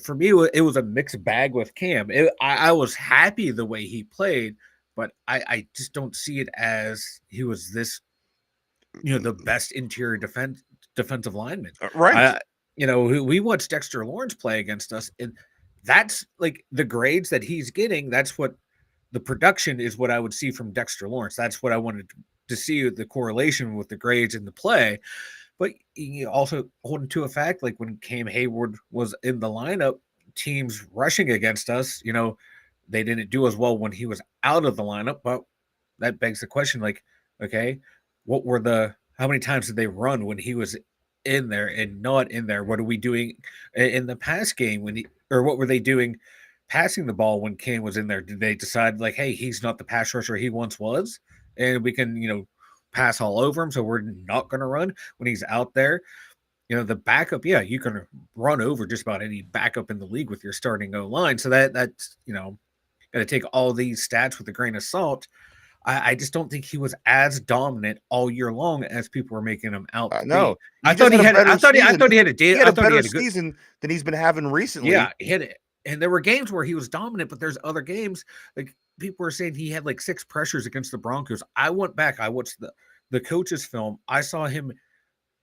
S3: for me, it was a mixed bag with Cam. I was happy the way he played, but I just don't see it as he was this, the best interior defensive lineman.
S1: Right.
S3: We watched Dexter Lawrence play against us, and that's the grades that he's getting. That's what the production is, what I would see from Dexter Lawrence. That's what I wanted to see, the correlation with the grades in the play. But you also hold to a fact, when Cam Hayward was in the lineup, teams rushing against us, they didn't do as well when he was out of the lineup, but that begs the question, like, okay, how many times did they run when he was in there and not in there? What are we doing in the pass game or what were they doing passing the ball when Cam was in there? Did they decide like, hey, he's not the pass rusher he once was, and we can, pass all over him, so we're not going to run when he's out there? The backup, yeah, you can run over just about any backup in the league with your starting O-line. So that's got to take all these stats with a grain of salt. I just don't think he was as dominant all year long as people were making him out to
S1: no,
S3: be. I thought he had a
S1: better season than he's been having recently.
S3: Yeah, he had it. And there were games where he was dominant, but there's other games like people were saying he had like 6 pressures against the Broncos. I went back, I watched the coach's film. I saw him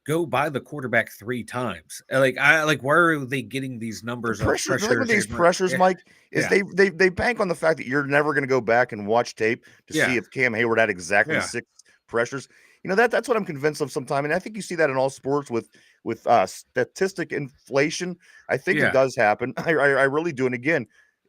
S3: go by the quarterback 3 times. Where are they getting these numbers?
S1: Pressure, like with these pressures, Mike, is they bank on the fact that you're never going to go back and watch tape to see if Cam Hayward had exactly 6 pressures. That's what I'm convinced of sometime, and I think you see that in all sports with statistic inflation. I think it does happen. I really do. And again,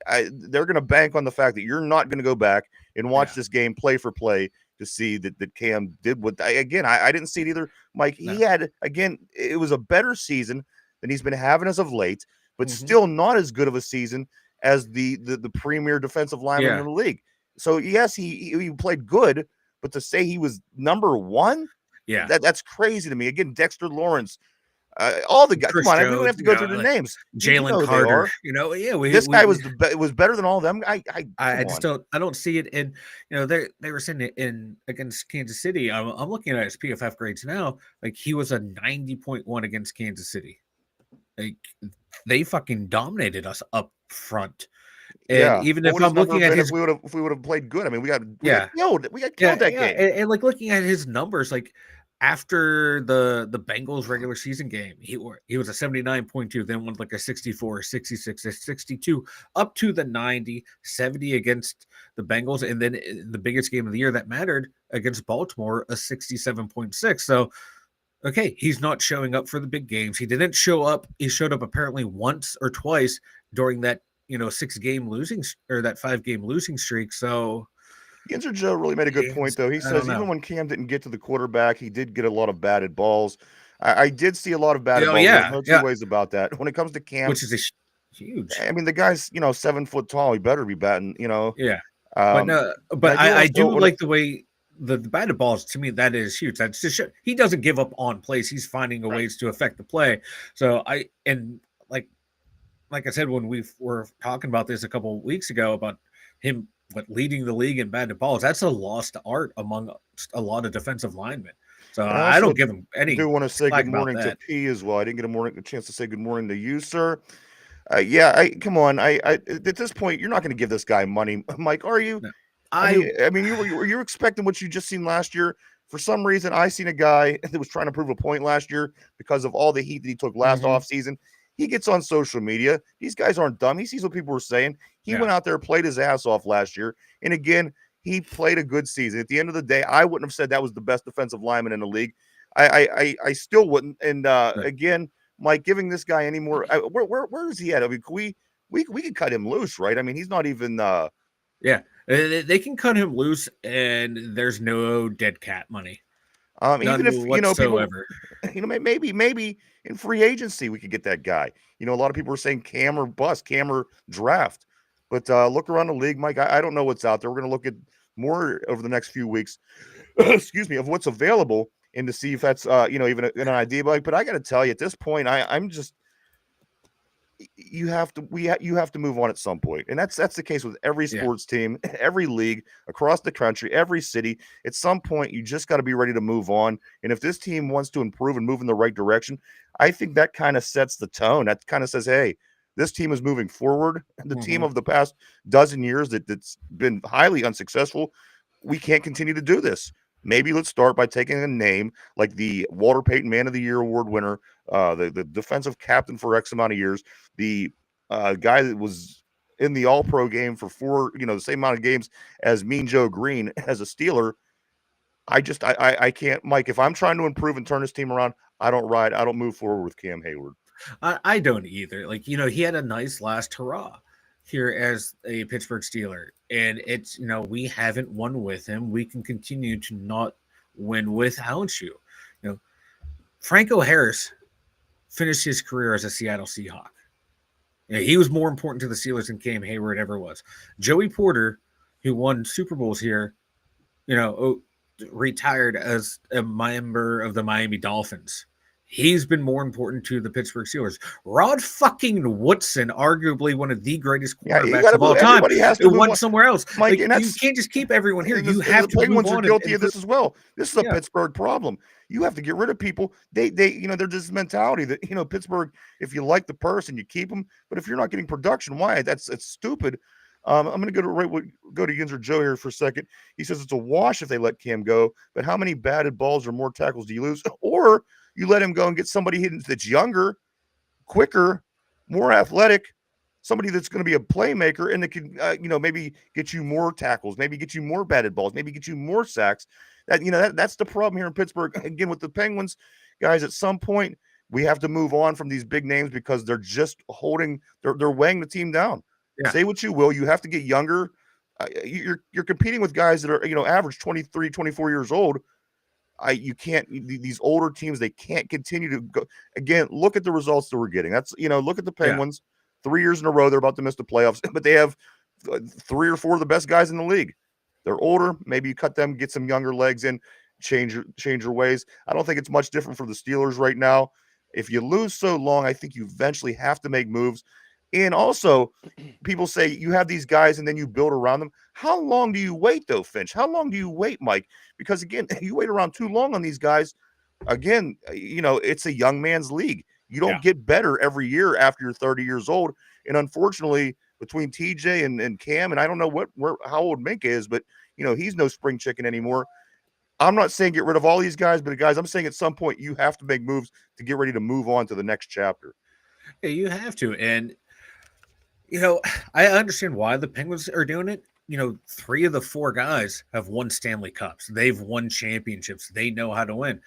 S1: they're going to bank on the fact that you're not going to go back and watch this game play for play to see that Cam did what I didn't see it either, Mike. He had, it was a better season than he's been having as of late, but still not as good of a season as the premier defensive lineman in the league. So yes, he played good, but to say he was number 1, that's crazy to me. Again, Dexter Lawrence, all the guys. Come on, we don't have to go through the names.
S3: Jalen Carter,
S1: this guy was better than all of them. I
S3: don't see it. And they were saying it against Kansas City. I'm looking at his PFF grades now. Like he was a 90.1 against Kansas City. Like they fucking dominated us up front. And even if I'm looking at his,
S1: if we would have played good, I mean, we got killed that game.
S3: And like looking at his numbers, like after the Bengals regular season game, he was a 79.2, then went like a 64, 66, a 62, up to the 90, 70 against the Bengals, and then in the biggest game of the year that mattered against Baltimore, a 67.6. So okay, he's not showing up for the big games. He didn't show up. He showed up apparently once or twice during that 6-game losing or that 5-game losing streak. So
S1: Yinzer Joe really made a good point, though. He says even when Cam didn't get to the quarterback, he did get a lot of batted balls. I did see a lot of batted balls. There's no two ways about that. When it comes to Cam,
S3: which is huge.
S1: I mean, the guy's 7 foot tall. He better be batting.
S3: Yeah. But I do like the way the batted balls. To me, that is huge. That's just he doesn't give up on plays. He's finding ways to affect the play. So like I said when we were talking about this a couple of weeks ago about him leading the league in batted balls, that's a lost art among a lot of defensive linemen. So I don't give him any.
S1: I do want to say good morning to P as well. I didn't get a chance to say good morning to you, sir. Come on. At this point, you're not going to give this guy money, Mike, are you? No. I mean, you're expecting what you just seen last year. For some reason, I seen a guy that was trying to prove a point last year because of all the heat that he took last offseason. He gets on social media. These guys aren't dumb. He sees what people were saying. He went out there, played his ass off last year. And again, he played a good season. At the end of the day, I wouldn't have said that was the best defensive lineman in the league. I still wouldn't. And again, Mike, giving this guy any more, where is he at? I mean, we could cut him loose, right? I mean, he's not even.
S3: They can cut him loose, and there's no dead cat money.
S1: Even if whatsoever. Maybe in free agency we could get that guy. A lot of people are saying Cam or bust, Cam or draft. But look around the league, Mike. I don't know what's out there. We're going to look at more over the next few weeks. Excuse me, of what's available and to see if that's even an idea. But I got to tell you, at this point, I'm just. You have to move on at some point, and that's the case with every sports team, every league across the country, every city. At some point, you just got to be ready to move on. And if this team wants to improve and move in the right direction, I think that kind of sets the tone. That kind of says, "Hey, this team is moving forward." The team of the past dozen years that's been highly unsuccessful, we can't continue to do this. Maybe let's start by taking a name like the Walter Payton Man of the Year award winner, the defensive captain for X amount of years, the guy that was in the All-Pro game for 4, the same amount of games as Mean Joe Green as a Steeler. I can't, Mike. If I'm trying to improve and turn this team around, I don't move forward with Cam Hayward.
S3: I don't either. Like, he had a nice last hurrah. here as a Pittsburgh Steeler, and it's we haven't won with him. We can continue to not win without you. Franco Harris finished his career as a Seattle Seahawk. He was more important to the Steelers than Cam Hayward ever was. Joey Porter, who won Super Bowls here, retired as a member of the Miami Dolphins. He's been more important to the Pittsburgh Steelers. Rod fucking Woodson, arguably one of the greatest quarterbacks of all time, went somewhere else. Mike, you can't just keep everyone here. You have to.
S1: The Penguins are guilty of this as well. This is a Pittsburgh problem. You have to get rid of people. They're just mentality that Pittsburgh. If you like the person, you keep them. But if you're not getting production, why? It's stupid. I'm going to go to Yinzer Joe here for a second. He says it's a wash if they let Cam go. But how many batted balls or more tackles do you lose? Or you let him go and get somebody that's younger, quicker, more athletic, somebody that's going to be a playmaker and that can, maybe get you more tackles, maybe get you more batted balls, maybe get you more sacks. That's the problem here in Pittsburgh. Again, with the Penguins, guys, at some point we have to move on from these big names because they're just they're weighing the team down. Yeah. Say what you will, you have to get younger. You're competing with guys that are, average 23, 24 years old. You can't, these older teams, they can't continue to go. Again, look at the results that we're getting. That's, look at the Penguins. 3 years in a row, they're about to miss the playoffs, but they have 3 or 4 of the best guys in the league. They're older. Maybe you cut them, get some younger legs in, change your ways. I don't think it's much different for the Steelers right now. If you lose so long, I think you eventually have to make moves. And also, people say you have these guys and then you build around them. How long do you wait, though, Finch? How long do you wait, Mike? Because, again, you wait around too long on these guys. Again, it's a young man's league. You don't get better every year after you're 30 years old. And unfortunately, between TJ and Cam, and I don't know how old Minka is, but, he's no spring chicken anymore. I'm not saying get rid of all these guys, but, guys, I'm saying at some point you have to make moves to get ready to move on to the next chapter.
S3: Yeah, you have to. And I understand why the Penguins are doing it. 3 of the 4 guys have won Stanley Cups. They've won championships. They know how to win.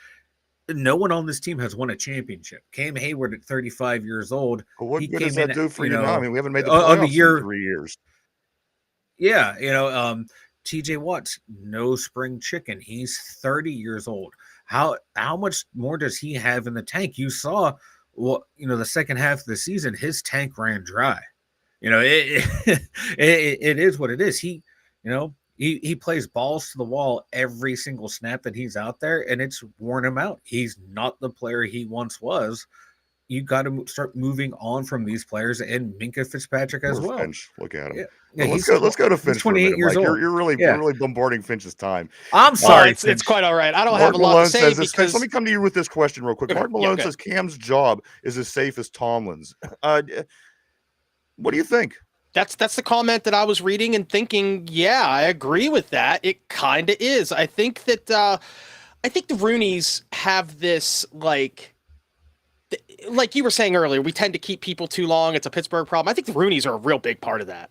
S3: No one on this team has won a championship. Cam Hayward at 35 years old.
S1: Well, what good does that do for you now? I mean, we haven't made the playoffs in 3 years.
S3: Yeah, TJ Watt's no spring chicken. He's 30 years old. How much more does he have in the tank? You saw, the second half of the season, his tank ran dry. It is what it is. He plays balls to the wall every single snap that he's out there, and it's worn him out. He's not the player he once was. You got to start moving on from these players, and Minka Fitzpatrick as well.
S1: Finch, look at him. Yeah, let's go to Finch.
S3: 28 years old.
S1: You're really bombarding Finch's time.
S3: I'm sorry.
S2: It's quite all right. I don't have a lot to say because
S1: let me come to you with this question real quick. Mark Malone says Cam's job is as safe as Tomlin's. What do you think?
S2: That's the comment that I was reading and thinking, yeah, I agree with that. It kind of is. I think that the Rooneys have this, like you were saying earlier, we tend to keep people too long. It's a Pittsburgh problem. I think the Rooneys are a real big part of that.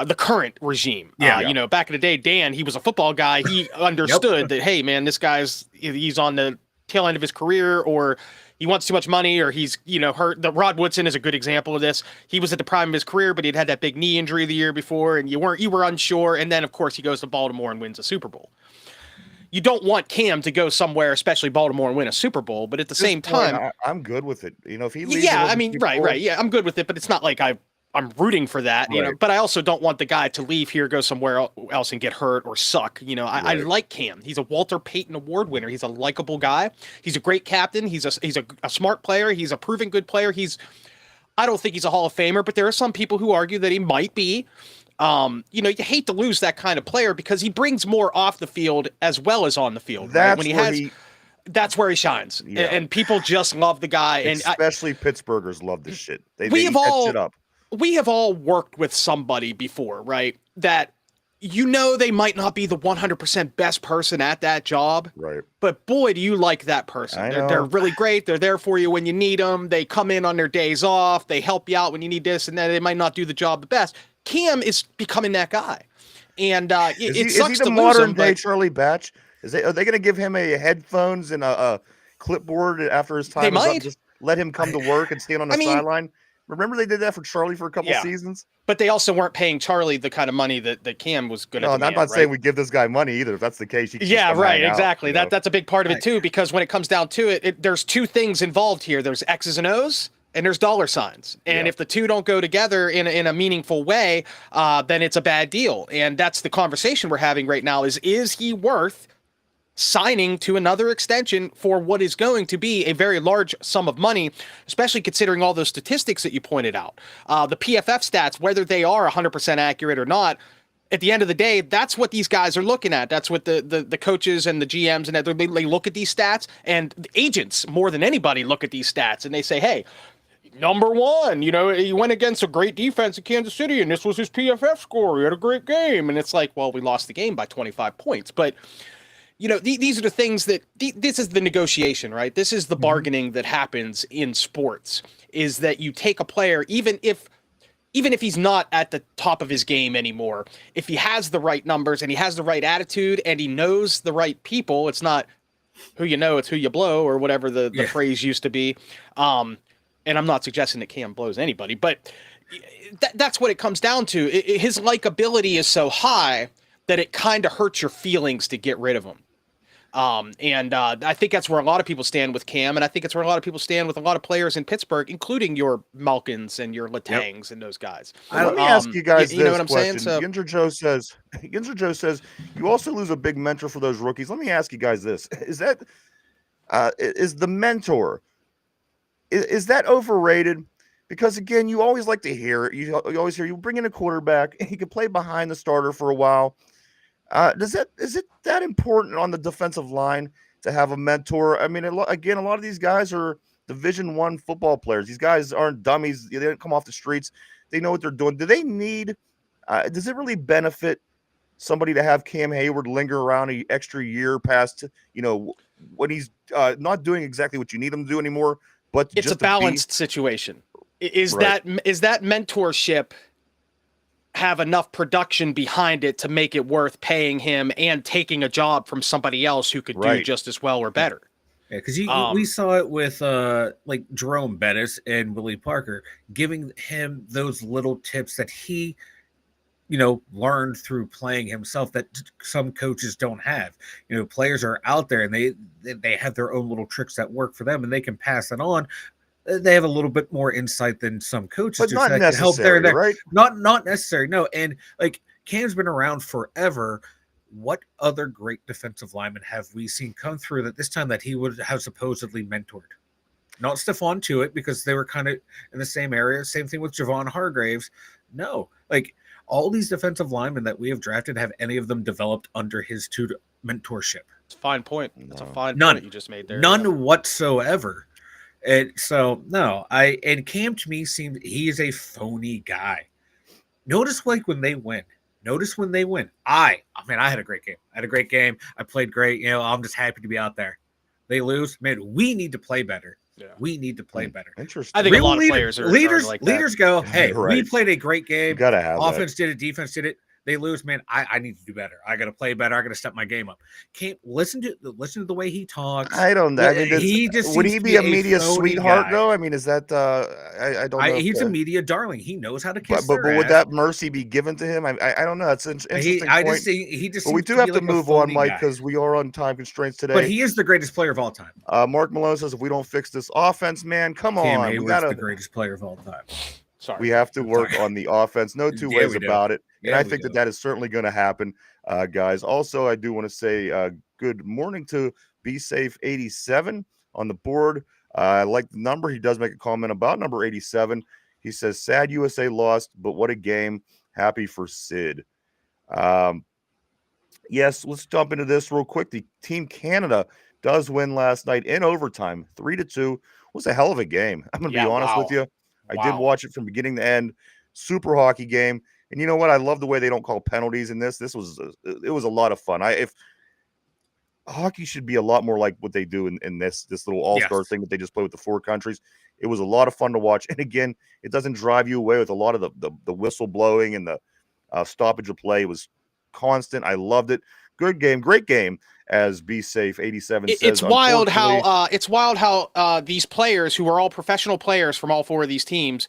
S2: The current regime. Back in the day, Dan, he was a football guy. He understood that, hey, man, this he's on the tail end of his career, or he wants too much money, or he's, hurt. The Rod Woodson is a good example of this. He was at the prime of his career, but he'd had that big knee injury the year before, and you were unsure. And then, of course, he goes to Baltimore and wins a Super Bowl. You don't want Cam to go somewhere, especially Baltimore, and win a Super Bowl. But at the same time,
S1: I'm good with it. If he leaves,
S2: right. Yeah, I'm good with it. But it's not like I'm rooting for that, but I also don't want the guy to leave here, go somewhere else and get hurt or suck. I like Cam. He's a Walter Payton Award winner. He's a likable guy. He's a great captain. He's a smart player. He's a proven good player. I don't think he's a Hall of Famer, but there are some people who argue that he might be. You hate to lose that kind of player because he brings more off the field as well as on the field. That's where he shines. Yeah. And people just love the guy.
S1: Especially Pittsburghers love this shit. They eat shit up.
S2: We have all worked with somebody before, right? That they might not be the 100% best person at that job.
S1: Right.
S2: But boy, do you like that person. They're really great. They're there for you when you need them. They come in on their days off. They help you out when you need this and that. They might not do the job the best. Cam is becoming that guy. And it sucks to lose him. Is he the modern day
S1: Charlie Batch? Are they going to give him a headphones and a clipboard after his time is up? Just let him come to work and stand on the sideline? Remember they did that for Charlie for a couple seasons?
S2: But they also weren't paying Charlie the kind of money that Cam was going to demand.
S1: No, I'm not saying we give this guy money either. If that's the case,
S2: exactly.
S1: Out,
S2: that's a big part of it too, because when it comes down to it, there's two things involved here. There's X's and O's, and there's dollar signs. And if the two don't go together in a meaningful way, then it's a bad deal. And that's the conversation we're having right now: is he worth signing to another extension for what is going to be a very large sum of money, especially considering all those statistics that you pointed out. The PFF stats, whether they are 100% accurate or not, at the end of the day, that's what these guys are looking at. That's what the coaches and the GMs and they look at these stats, and the agents more than anybody look at these stats and they say, hey, number one, he went against a great defense in Kansas City, and this was his PFF score. He had a great game. And it's like, well, we lost the game by 25 points. But these are the things that this is the negotiation, right? This is the bargaining that happens in sports, is that you take a player, even if he's not at the top of his game anymore, if he has the right numbers and he has the right attitude and he knows the right people, it's not who you know, it's who you blow, or whatever the phrase used to be. And I'm not suggesting that Cam blows anybody, but that's what it comes down to. His likability is so high that it kind of hurts your feelings to get rid of him. I think that's where a lot of people stand with Cam, and I think it's where a lot of people stand with a lot of players in Pittsburgh, including your Malkins and your Latangs and those guys.
S1: Let me ask you guys this know what I'm question. Saying? So, Yinzer Joe says, you also lose a big mentor for those rookies. Let me ask you guys this. Is the mentor, is that overrated? Because again, you always like to hear it. You always hear you bring in a quarterback, he could play behind the starter for a while. Is it that important on the defensive line to have a mentor? I mean, again, a lot of these guys are Division I football players. These guys aren't dummies. They didn't come off the streets. They know what they're doing. Do they need? Does it really benefit somebody to have Cam Hayward linger around an extra year past? When he's not doing exactly what you need him to do anymore. But
S2: it's a balanced situation. Is that mentorship have enough production behind it to make it worth paying him and taking a job from somebody else who could do just as well or better?
S3: Yeah, because we saw it with like Jerome Bettis and Willie Parker, giving him those little tips that he learned through playing himself that some coaches don't have. Players are out there and they have their own little tricks that work for them, and they can pass it on. They have a little bit more insight than some coaches,
S1: but not necessary, right?
S3: Not necessary. No, and like Cam's been around forever. What other great defensive linemen have we seen come through that this time that he would have supposedly mentored? Not Stephon Tuitt, because they were kind of in the same area. Same thing with Javon Hargraves. No, like all these defensive linemen that we have drafted, have any of them developed under his mentorship?
S2: It's a fine point. That's a fine point you just made there.
S3: None whatsoever. And so, no, and Cam to me seems he is a phony guy. Notice when they win. I had a great game. I played great. I'm just happy to be out there. They lose. Man, we need to play better. Yeah. We need to play better.
S1: Interesting.
S2: I think a lot of players are like that.
S3: Leaders go, hey, we played a great game.
S1: You gotta have
S3: offense did it, defense did it. They lose, man. I need to do better. I got to play better. I got to step my game up. Can't listen to the way he talks.
S1: I don't know. I mean, would he be a media sweetheart though? I mean, is that I don't know.
S3: He's a media darling. He knows how to kiss.
S1: But would that mercy be given to him? I don't know. That's an interesting point. But we do have to move on, Mike, because we are on time constraints today.
S3: But he is the greatest player of all time.
S1: Mark Malone says, if we don't fix this offense, man, come on.
S3: Cam Hayward's the greatest player of all time.
S1: Sorry. We have to work on the offense. No two ways about it. And I think that is certainly going to happen, guys. Also, I do want to say good morning to Be Safe 87 on the board. I like the number. He does make a comment about number 87. He says, sad USA lost, but what a game. Happy for Sid. Yes, let's jump into this real quick. The Team Canada does win last night in overtime, 3-2. It was a hell of a game. I'm going to be honest with you. I did watch it from beginning to end. Super hockey game. And you know what? I love the way they don't call penalties in this. It was a lot of fun. If hockey should be a lot more like what they do in this little all-star thing that they just play with the four countries. It was a lot of fun to watch. And again, it doesn't drive you away with a lot of the whistle blowing and the stoppage of play. It was constant. I loved it. Good game, great game, as Be Safe 87 says.
S2: It's wild how these players, who are all professional players from all four of these teams,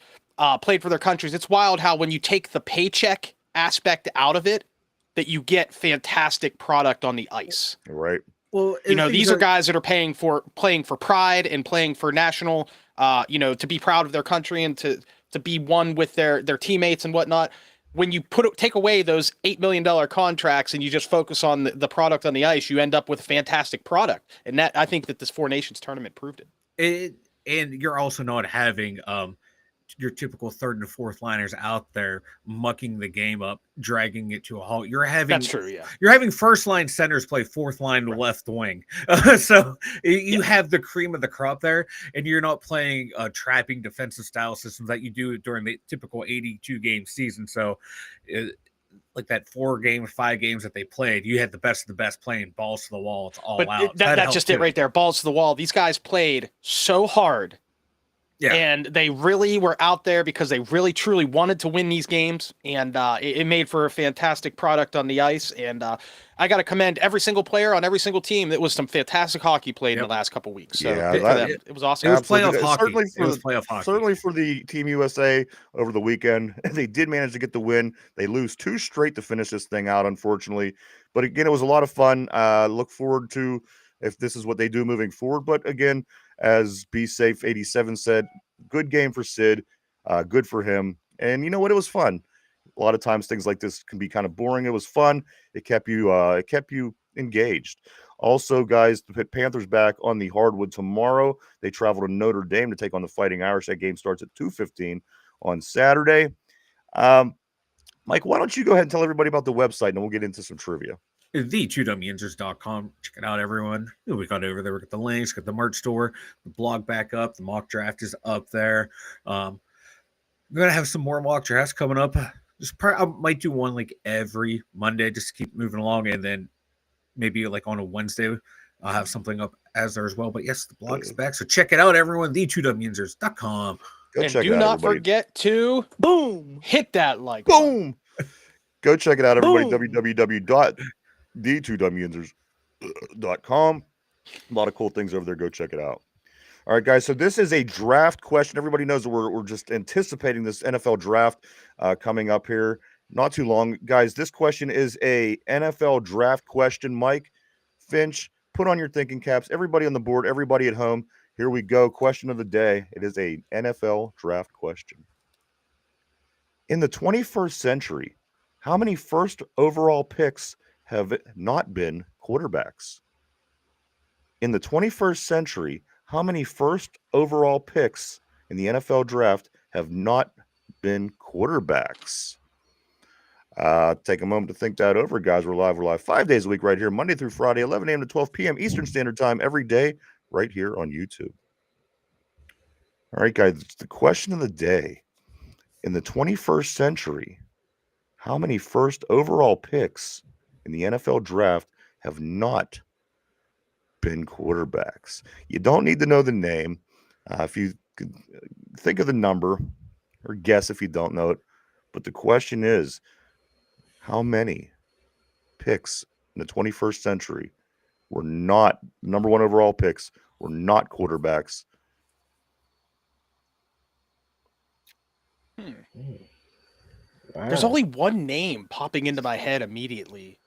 S2: played for their countries. It's wild how when you take the paycheck aspect out of it, that you get fantastic product on the ice.
S1: Right.
S3: Well,
S2: these are guys that are playing for pride and playing for national, to be proud of their country and to be one with their teammates and whatnot. When you take away those $8 million contracts and you just focus on the product on the ice, you end up with a fantastic product. And that, I think that this Four Nations tournament proved it.
S3: And you're also not having your typical third and fourth liners out there mucking the game up, dragging it to a halt.
S2: That's true. Yeah,
S3: you're having first line centers play fourth line left wing, so you have the cream of the crop there, and you're not playing trapping defensive style systems that you do during the typical 82 game season. So, like that 5 games that they played, you had the best of the best playing balls to the wall. It's all out.
S2: That's just it right there. Balls to the wall. These guys played so hard.
S3: Yeah.
S2: And they really were out there because they really, truly wanted to win these games. And it made for a fantastic product on the ice. And I got to commend every single player on every single team. That was some fantastic hockey played in the last couple of weeks. So it was awesome.
S3: It was playoff hockey.
S1: Certainly for the Team USA over the weekend. They did manage to get the win. They lose 2 straight to finish this thing out, unfortunately. But again, it was a lot of fun. Look forward to if this is what they do moving forward. But again, as Be Safe 87 said, good game for Sid, good for him. And you know what? It was fun. A lot of times things like this can be kind of boring. It was fun. It kept you engaged. Also, guys, the Panthers back on the hardwood tomorrow. They travel to Notre Dame to take on the Fighting Irish. That game starts at 2:15 on Saturday. Mike, why don't you go ahead and tell everybody about the website, and we'll get into some trivia.
S3: The Dumyinzers.com. Check it out, everyone. We got over there. We got the links, got the merch store, the blog back up, the mock draft is up there. We're gonna have some more mock drafts coming up. I might do one like every Monday, just to keep moving along, and then maybe like on a Wednesday, I'll have something up as there as well. But yes, the blog is back, so check it out, everyone. The Dumyinzers.com.
S2: And do not forget to hit that like
S1: boom. Go check it out, everybody. www.the2dumyinzers.com. A lot of cool things over there. Go check it out. All right, guys. So this is a draft question. Everybody knows that we're just anticipating this NFL draft coming up here. Not too long, guys. This question is a NFL draft question. Mike, Finch, put on your thinking caps. Everybody on the board, everybody at home. Here we go. Question of the day. It is a NFL draft question. In the 21st century, how many first overall picks have not been quarterbacks? In the 21st century, how many first overall picks in the NFL draft have not been quarterbacks? Take a moment to think that over, guys. We're live 5 days a week right here, Monday through Friday, 11 a.m. to 12 p.m. Eastern Standard Time every day right here on YouTube. All right, guys, the question of the day. In the 21st century, how many first overall picks in the NFL draft have not been quarterbacks? You don't need to know the name. If you could think of the number or guess if you don't know it. But the question is, how many picks in the 21st century were not number 1 overall picks, were not quarterbacks?
S3: Wow.
S2: There's only one name popping into my head immediately.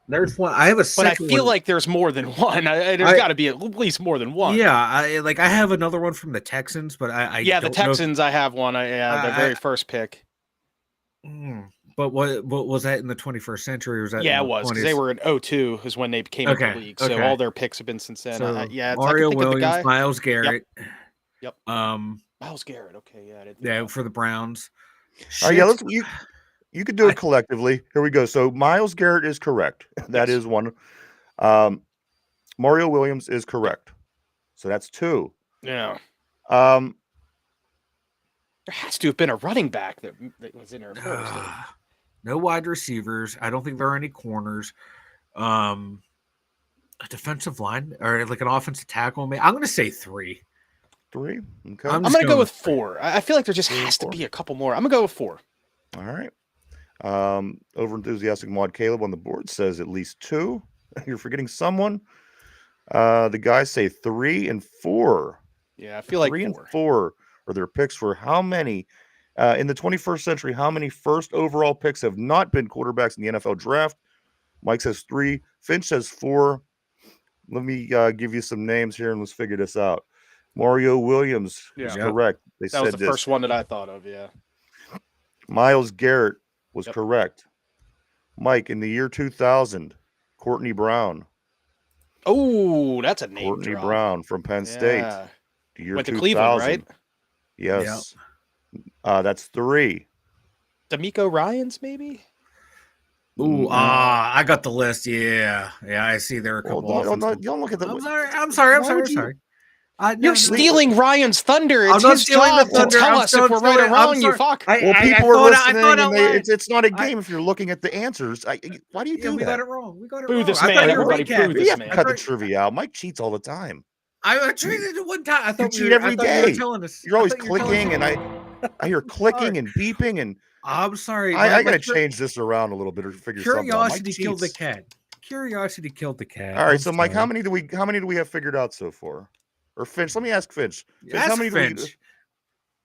S3: There's one. I have a second.
S2: But I feel like there's more than one. There's got to be at least more than one.
S3: Yeah, I have another one from the Texans, but
S2: the Texans. I have one. Their very first pick.
S3: But what was that in the 21st century? Or was that
S2: it was because they were in 2002 is when they came into the league. So all their picks have been since then.
S3: So
S2: Mario
S3: Williams, Myles Garrett.
S2: Yep. Myles Garrett. Okay,
S3: for the Browns.
S1: All right, you could do it collectively. Here we go. So Myles Garrett is correct. That is one. Mario Williams is correct. So that's 2.
S2: Yeah. There has to have been a running back that was in there first.
S3: No wide receivers. I don't think there are any corners. A defensive line or like an offensive tackle. I'm going to say 3.
S1: 3. Okay.
S2: I'm going to go with 4. I feel like there just has to be a couple more. I'm going to go with 4.
S1: All right. Over enthusiastic Mod Caleb on the board says at least 2. You're forgetting someone. The guys say 3 and 4.
S2: Yeah, I feel like
S1: 3
S2: 4.
S1: and 4 or their picks for how many in the 21st century, how many first overall picks have not been quarterbacks in the NFL draft. Mike says 3. Finch says 4. Let me give you some names here and let's figure this out. Mario Williams is correct.
S2: That was the first one that I thought of, yeah.
S1: Myles Garrett was correct. Mike, in the year 2000, Courtney Brown.
S2: Oh, that's a name
S1: Courtney
S2: drop.
S1: Brown from Penn State.
S2: The year Went 2000. To Cleveland, right?
S1: Yes. Yep. That's 3.
S2: D'Amico Ryans, maybe?
S3: Ooh, I got the list. Yeah, I see there are a couple.
S1: Don't look at the.
S3: I'm sorry.
S2: You're stealing Ryan's thunder. It's his job to tell us if we're right or wrong. You fuck.
S1: People are listening, and it's not a game if you're looking at the answers. Why do you do that?
S3: We got it wrong.
S2: Boo this man. Everybody boo this man.
S1: Cut the trivia out. Mike cheats all the time.
S3: I cheated one time. I thought
S1: you cheat every day. You're always clicking, and I hear clicking and beeping, and
S3: I'm sorry.
S1: I got to change this around a little bit or figure something out.
S3: Curiosity killed the cat. Curiosity killed the cat.
S1: All right, so Mike, how many do we have figured out so far? Or Finch? Let me ask Finch.
S3: How many do we?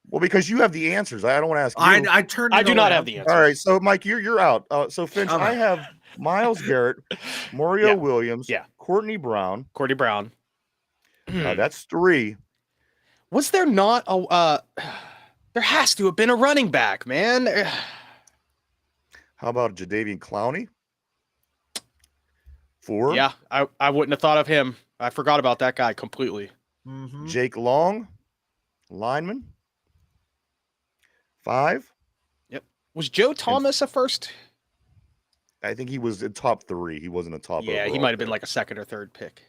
S1: Well, because you have the answers. I don't want to ask you.
S3: I turned.
S2: I do not have the answers.
S1: All right, so Mike, you're out. So Finch, I have Myles Garrett, Mario Williams, Courtney Brown. That's 3.
S2: Was there not a? There has to have been a running back, man.
S1: How about Jadeveon Clowney? 4.
S2: Yeah, I wouldn't have thought of him. I forgot about that guy completely.
S3: Mm-hmm.
S1: Jake Long, lineman. 5.
S2: Yep. Was Joe Thomas a first?
S1: I think he was in top 3. He wasn't a top.
S2: Yeah, he might have been like a second or third pick.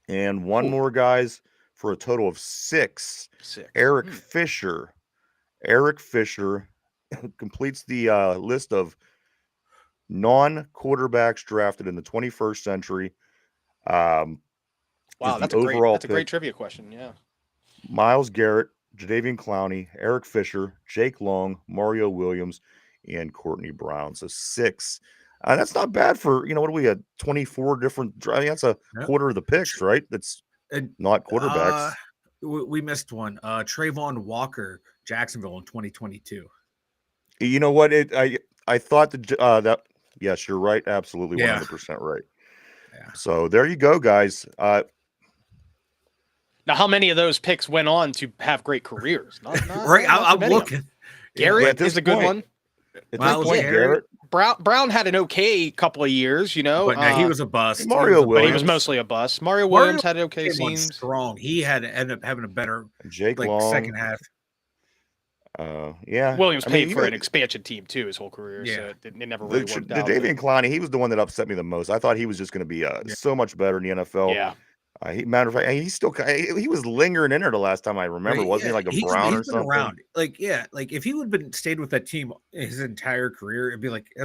S1: And one more, guys, for a total of 6. Eric Fisher. Eric Fisher completes the list of non-quarterbacks drafted in the 21st century.
S2: Wow, that's a great trivia question. Yeah.
S1: Myles Garrett, Jadeveon Clowney, Eric Fisher, Jake Long, Mario Williams, and Courtney Brown. So 6. That's not bad for, what do we have? 24 different. I mean, that's a quarter of the picks, right? That's not quarterbacks.
S3: We missed one. Trayvon Walker, Jacksonville in 2022.
S1: You know what? I thought that. Yes, you're right. Absolutely, 100% right. Yeah. So there you go, guys.
S2: Now, how many of those picks went on to have great careers? Not
S3: right. I'm looking.
S2: Garrett is a good one.
S1: Garrett.
S2: Brown had an okay couple of years,
S3: But no, he was a bust.
S1: Williams.
S2: But he was mostly a bust. Mario Williams had okay scenes.
S3: Strong. He had to end up having a better second half.
S2: Williams paid for an expansion team too his whole career, so it never really worked out.
S1: Jadeveon Clowney, he was the one that upset me the most. I thought he was just going to be so much better in the NFL.
S2: Yeah.
S1: Matter of fact, he was lingering in there the last time I remember, wasn't he? Like a Brown or something. Around.
S3: If he would have stayed with that team his entire career, it'd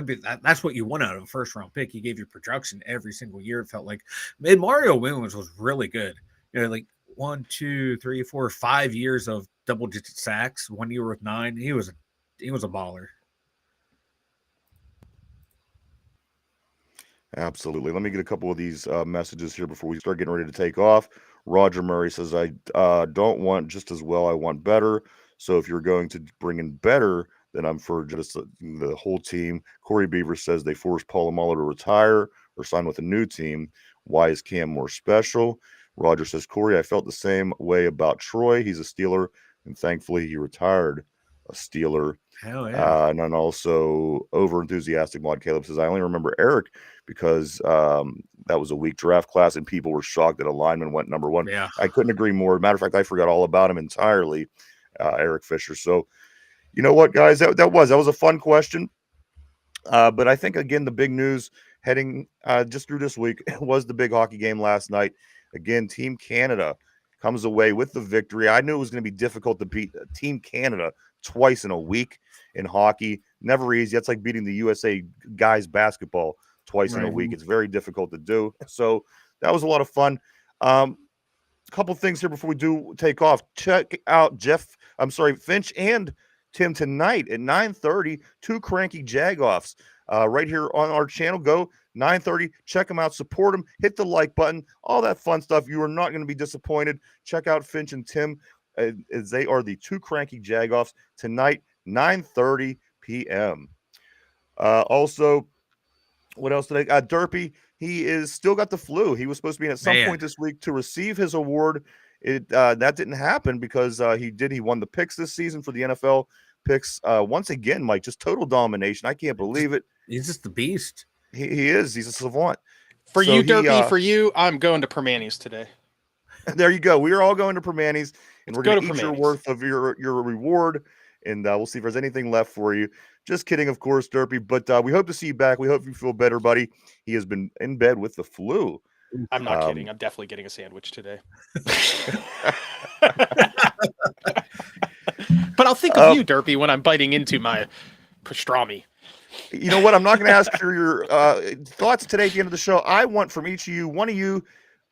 S3: be that's what you want out of a first round pick. He gave you production every single year. It felt like, and Mario Williams was really good. 1, 2, 3, 4, 5 years of double-digit sacks. 1 year with 9. He was a baller.
S1: Absolutely. Let me get a couple of these messages here before we start getting ready to take off. Roger Murray says, I don't want just as well. I want better. So if you're going to bring in better, then I'm for just the whole team. Corey Beaver says they forced Polamalu to retire or sign with a new team. Why is Cam more special? Roger says, Corey, I felt the same way about Troy. He's a Steeler, and thankfully he retired a Steeler.
S3: Hell yeah.
S1: And then also over-enthusiastic Mod Caleb says, I only remember Eric because that was a weak draft class, and people were shocked that a lineman went number 1.
S3: Yeah.
S1: I couldn't agree more. Matter of fact, I forgot all about him entirely, Eric Fisher. So, you know what, guys? That was a fun question. But I think, again, the big news heading just through this week was the big hockey game last night. Again, Team Canada comes away with the victory. I knew it was going to be difficult to beat Team Canada twice in a week in hockey. Never easy. That's like beating the USA guys basketball twice in a week. It's very difficult to do. So that was a lot of fun. A couple things here before we do take off. Check out Finch and Tim tonight at 9:30. 2 cranky jagoffs right here on our channel. Go 9:30. Check them out. Support them. Hit the like button. All that fun stuff. You are not going to be disappointed. Check out Finch and Tim as they are the Two Cranky Jagoffs tonight, 9:30 p.m. Also, what else today? Derpy, he is still got the flu. He was supposed to be in at some point this week to receive his award. That didn't happen because he won the picks this season for the NFL picks. Once again, Mike, just total domination. I can't believe it.
S3: He's just the beast.
S1: He is. He's a savant.
S2: For you, Derpy, for you, I'm going to Permanis today.
S1: There you go. We are all going to Permanis, and we're going to eat your worth of your reward, and we'll see if there's anything left for you. Just kidding, of course, Derpy, but we hope to see you back. We hope you feel better, buddy. He has been in bed with the flu.
S2: I'm not kidding. I'm definitely getting a sandwich today. But I'll think of you, Derpy, when I'm biting into my pastrami.
S1: You know what? I'm not going to ask for your thoughts today at the end of the show. I want from each of you, one of you,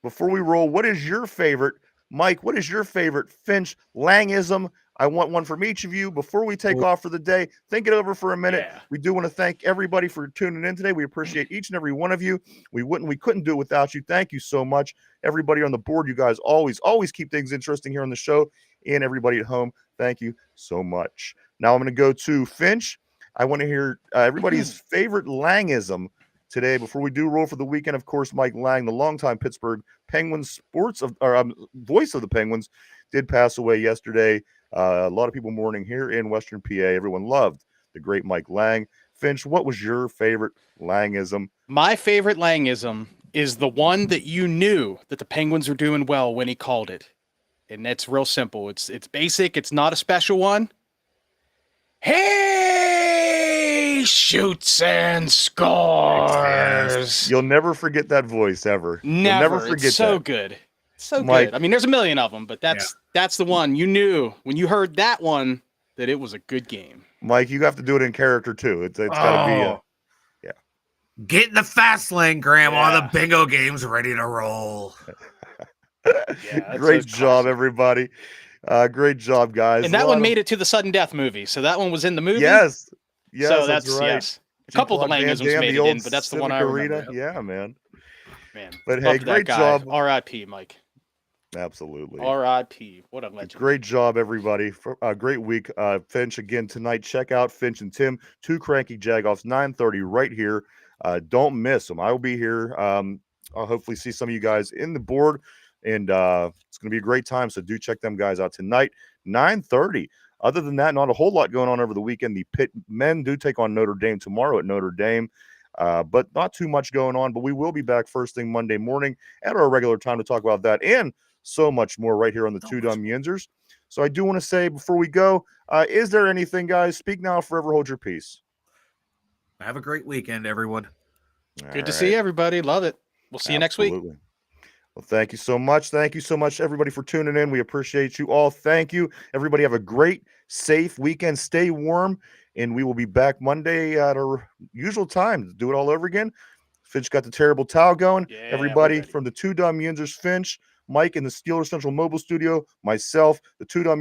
S1: before we roll, what is your favorite, Mike, what is your favorite Finch Langism? I want one from each of you before we take off for the day. Think it over for a minute. Yeah. We do want to thank everybody for tuning in today. We appreciate each and every one of you. We couldn't do it without you. Thank you so much. Everybody on the board, you guys always keep things interesting here on the show, and everybody at home. Thank you so much. Now I'm going to go to Finch. I want to hear everybody's favorite Langism today before we do roll for the weekend. Of course, Mike Lang, the longtime Pittsburgh Penguins voice of the Penguins, did pass away yesterday. A lot of people mourning here in Western PA. Everyone loved the great Mike Lang. Finch, what was your favorite Langism?
S2: My favorite Langism is the one that you knew that the Penguins were doing well when he called it. And that's real simple. It's basic. It's not a special one. Hey, shoots and scores.
S1: You'll never forget that voice ever.
S2: Never.
S1: You'll never forget
S2: it's so
S1: that.
S2: Good. So
S1: Mike,
S2: good. I mean, there's a million of them, but that's the one you knew when you heard that one that it was a good game.
S1: Mike, you have to do it in character too. It's got to be
S3: Get in the fast lane, Grandma. The bingo game's ready to roll.
S1: Great job, everybody. Great job, guys.
S2: And that one made it to the sudden death movie. So that one was in the movie.
S1: Yes.
S2: So that's right. Yes. A couple of the Langisms made it in, but that's the one I remember.
S1: Yeah, man.
S2: Man.
S1: But hey, great job.
S2: R.I.P. Mike.
S1: Absolutely.
S2: R.I.P. What a legend.
S1: Great job, everybody. Great week. Finch, again, tonight, check out Finch and Tim, Two Cranky Jagoffs, 9:30 right here. Don't miss them. I will be here. I'll hopefully see some of you guys in the board, and it's going to be a great time, so do check them guys out tonight, 9:30. Other than that, not a whole lot going on over the weekend. The Pitt men do take on Notre Dame tomorrow at Notre Dame. But not too much going on. But we will be back first thing Monday morning at our regular time to talk about that and so much more right here on the Two Dum Yinzers. So I do want to say before we go, is there anything, guys? Speak now, forever hold your peace.
S3: Have a great weekend, everyone.
S2: Good to see everybody. Love it. We'll see you next week.
S1: Well, thank you so much. Thank you so much, everybody, for tuning in. We appreciate you all. Thank you. Everybody have a great, safe weekend. Stay warm. And we will be back Monday at our usual time to do it all over again. Finch got the terrible towel going. Yeah, everybody from the Two Dum Yinzers, Finch, Mike in the Steelers Central Mobile Studio, myself, the Two Dum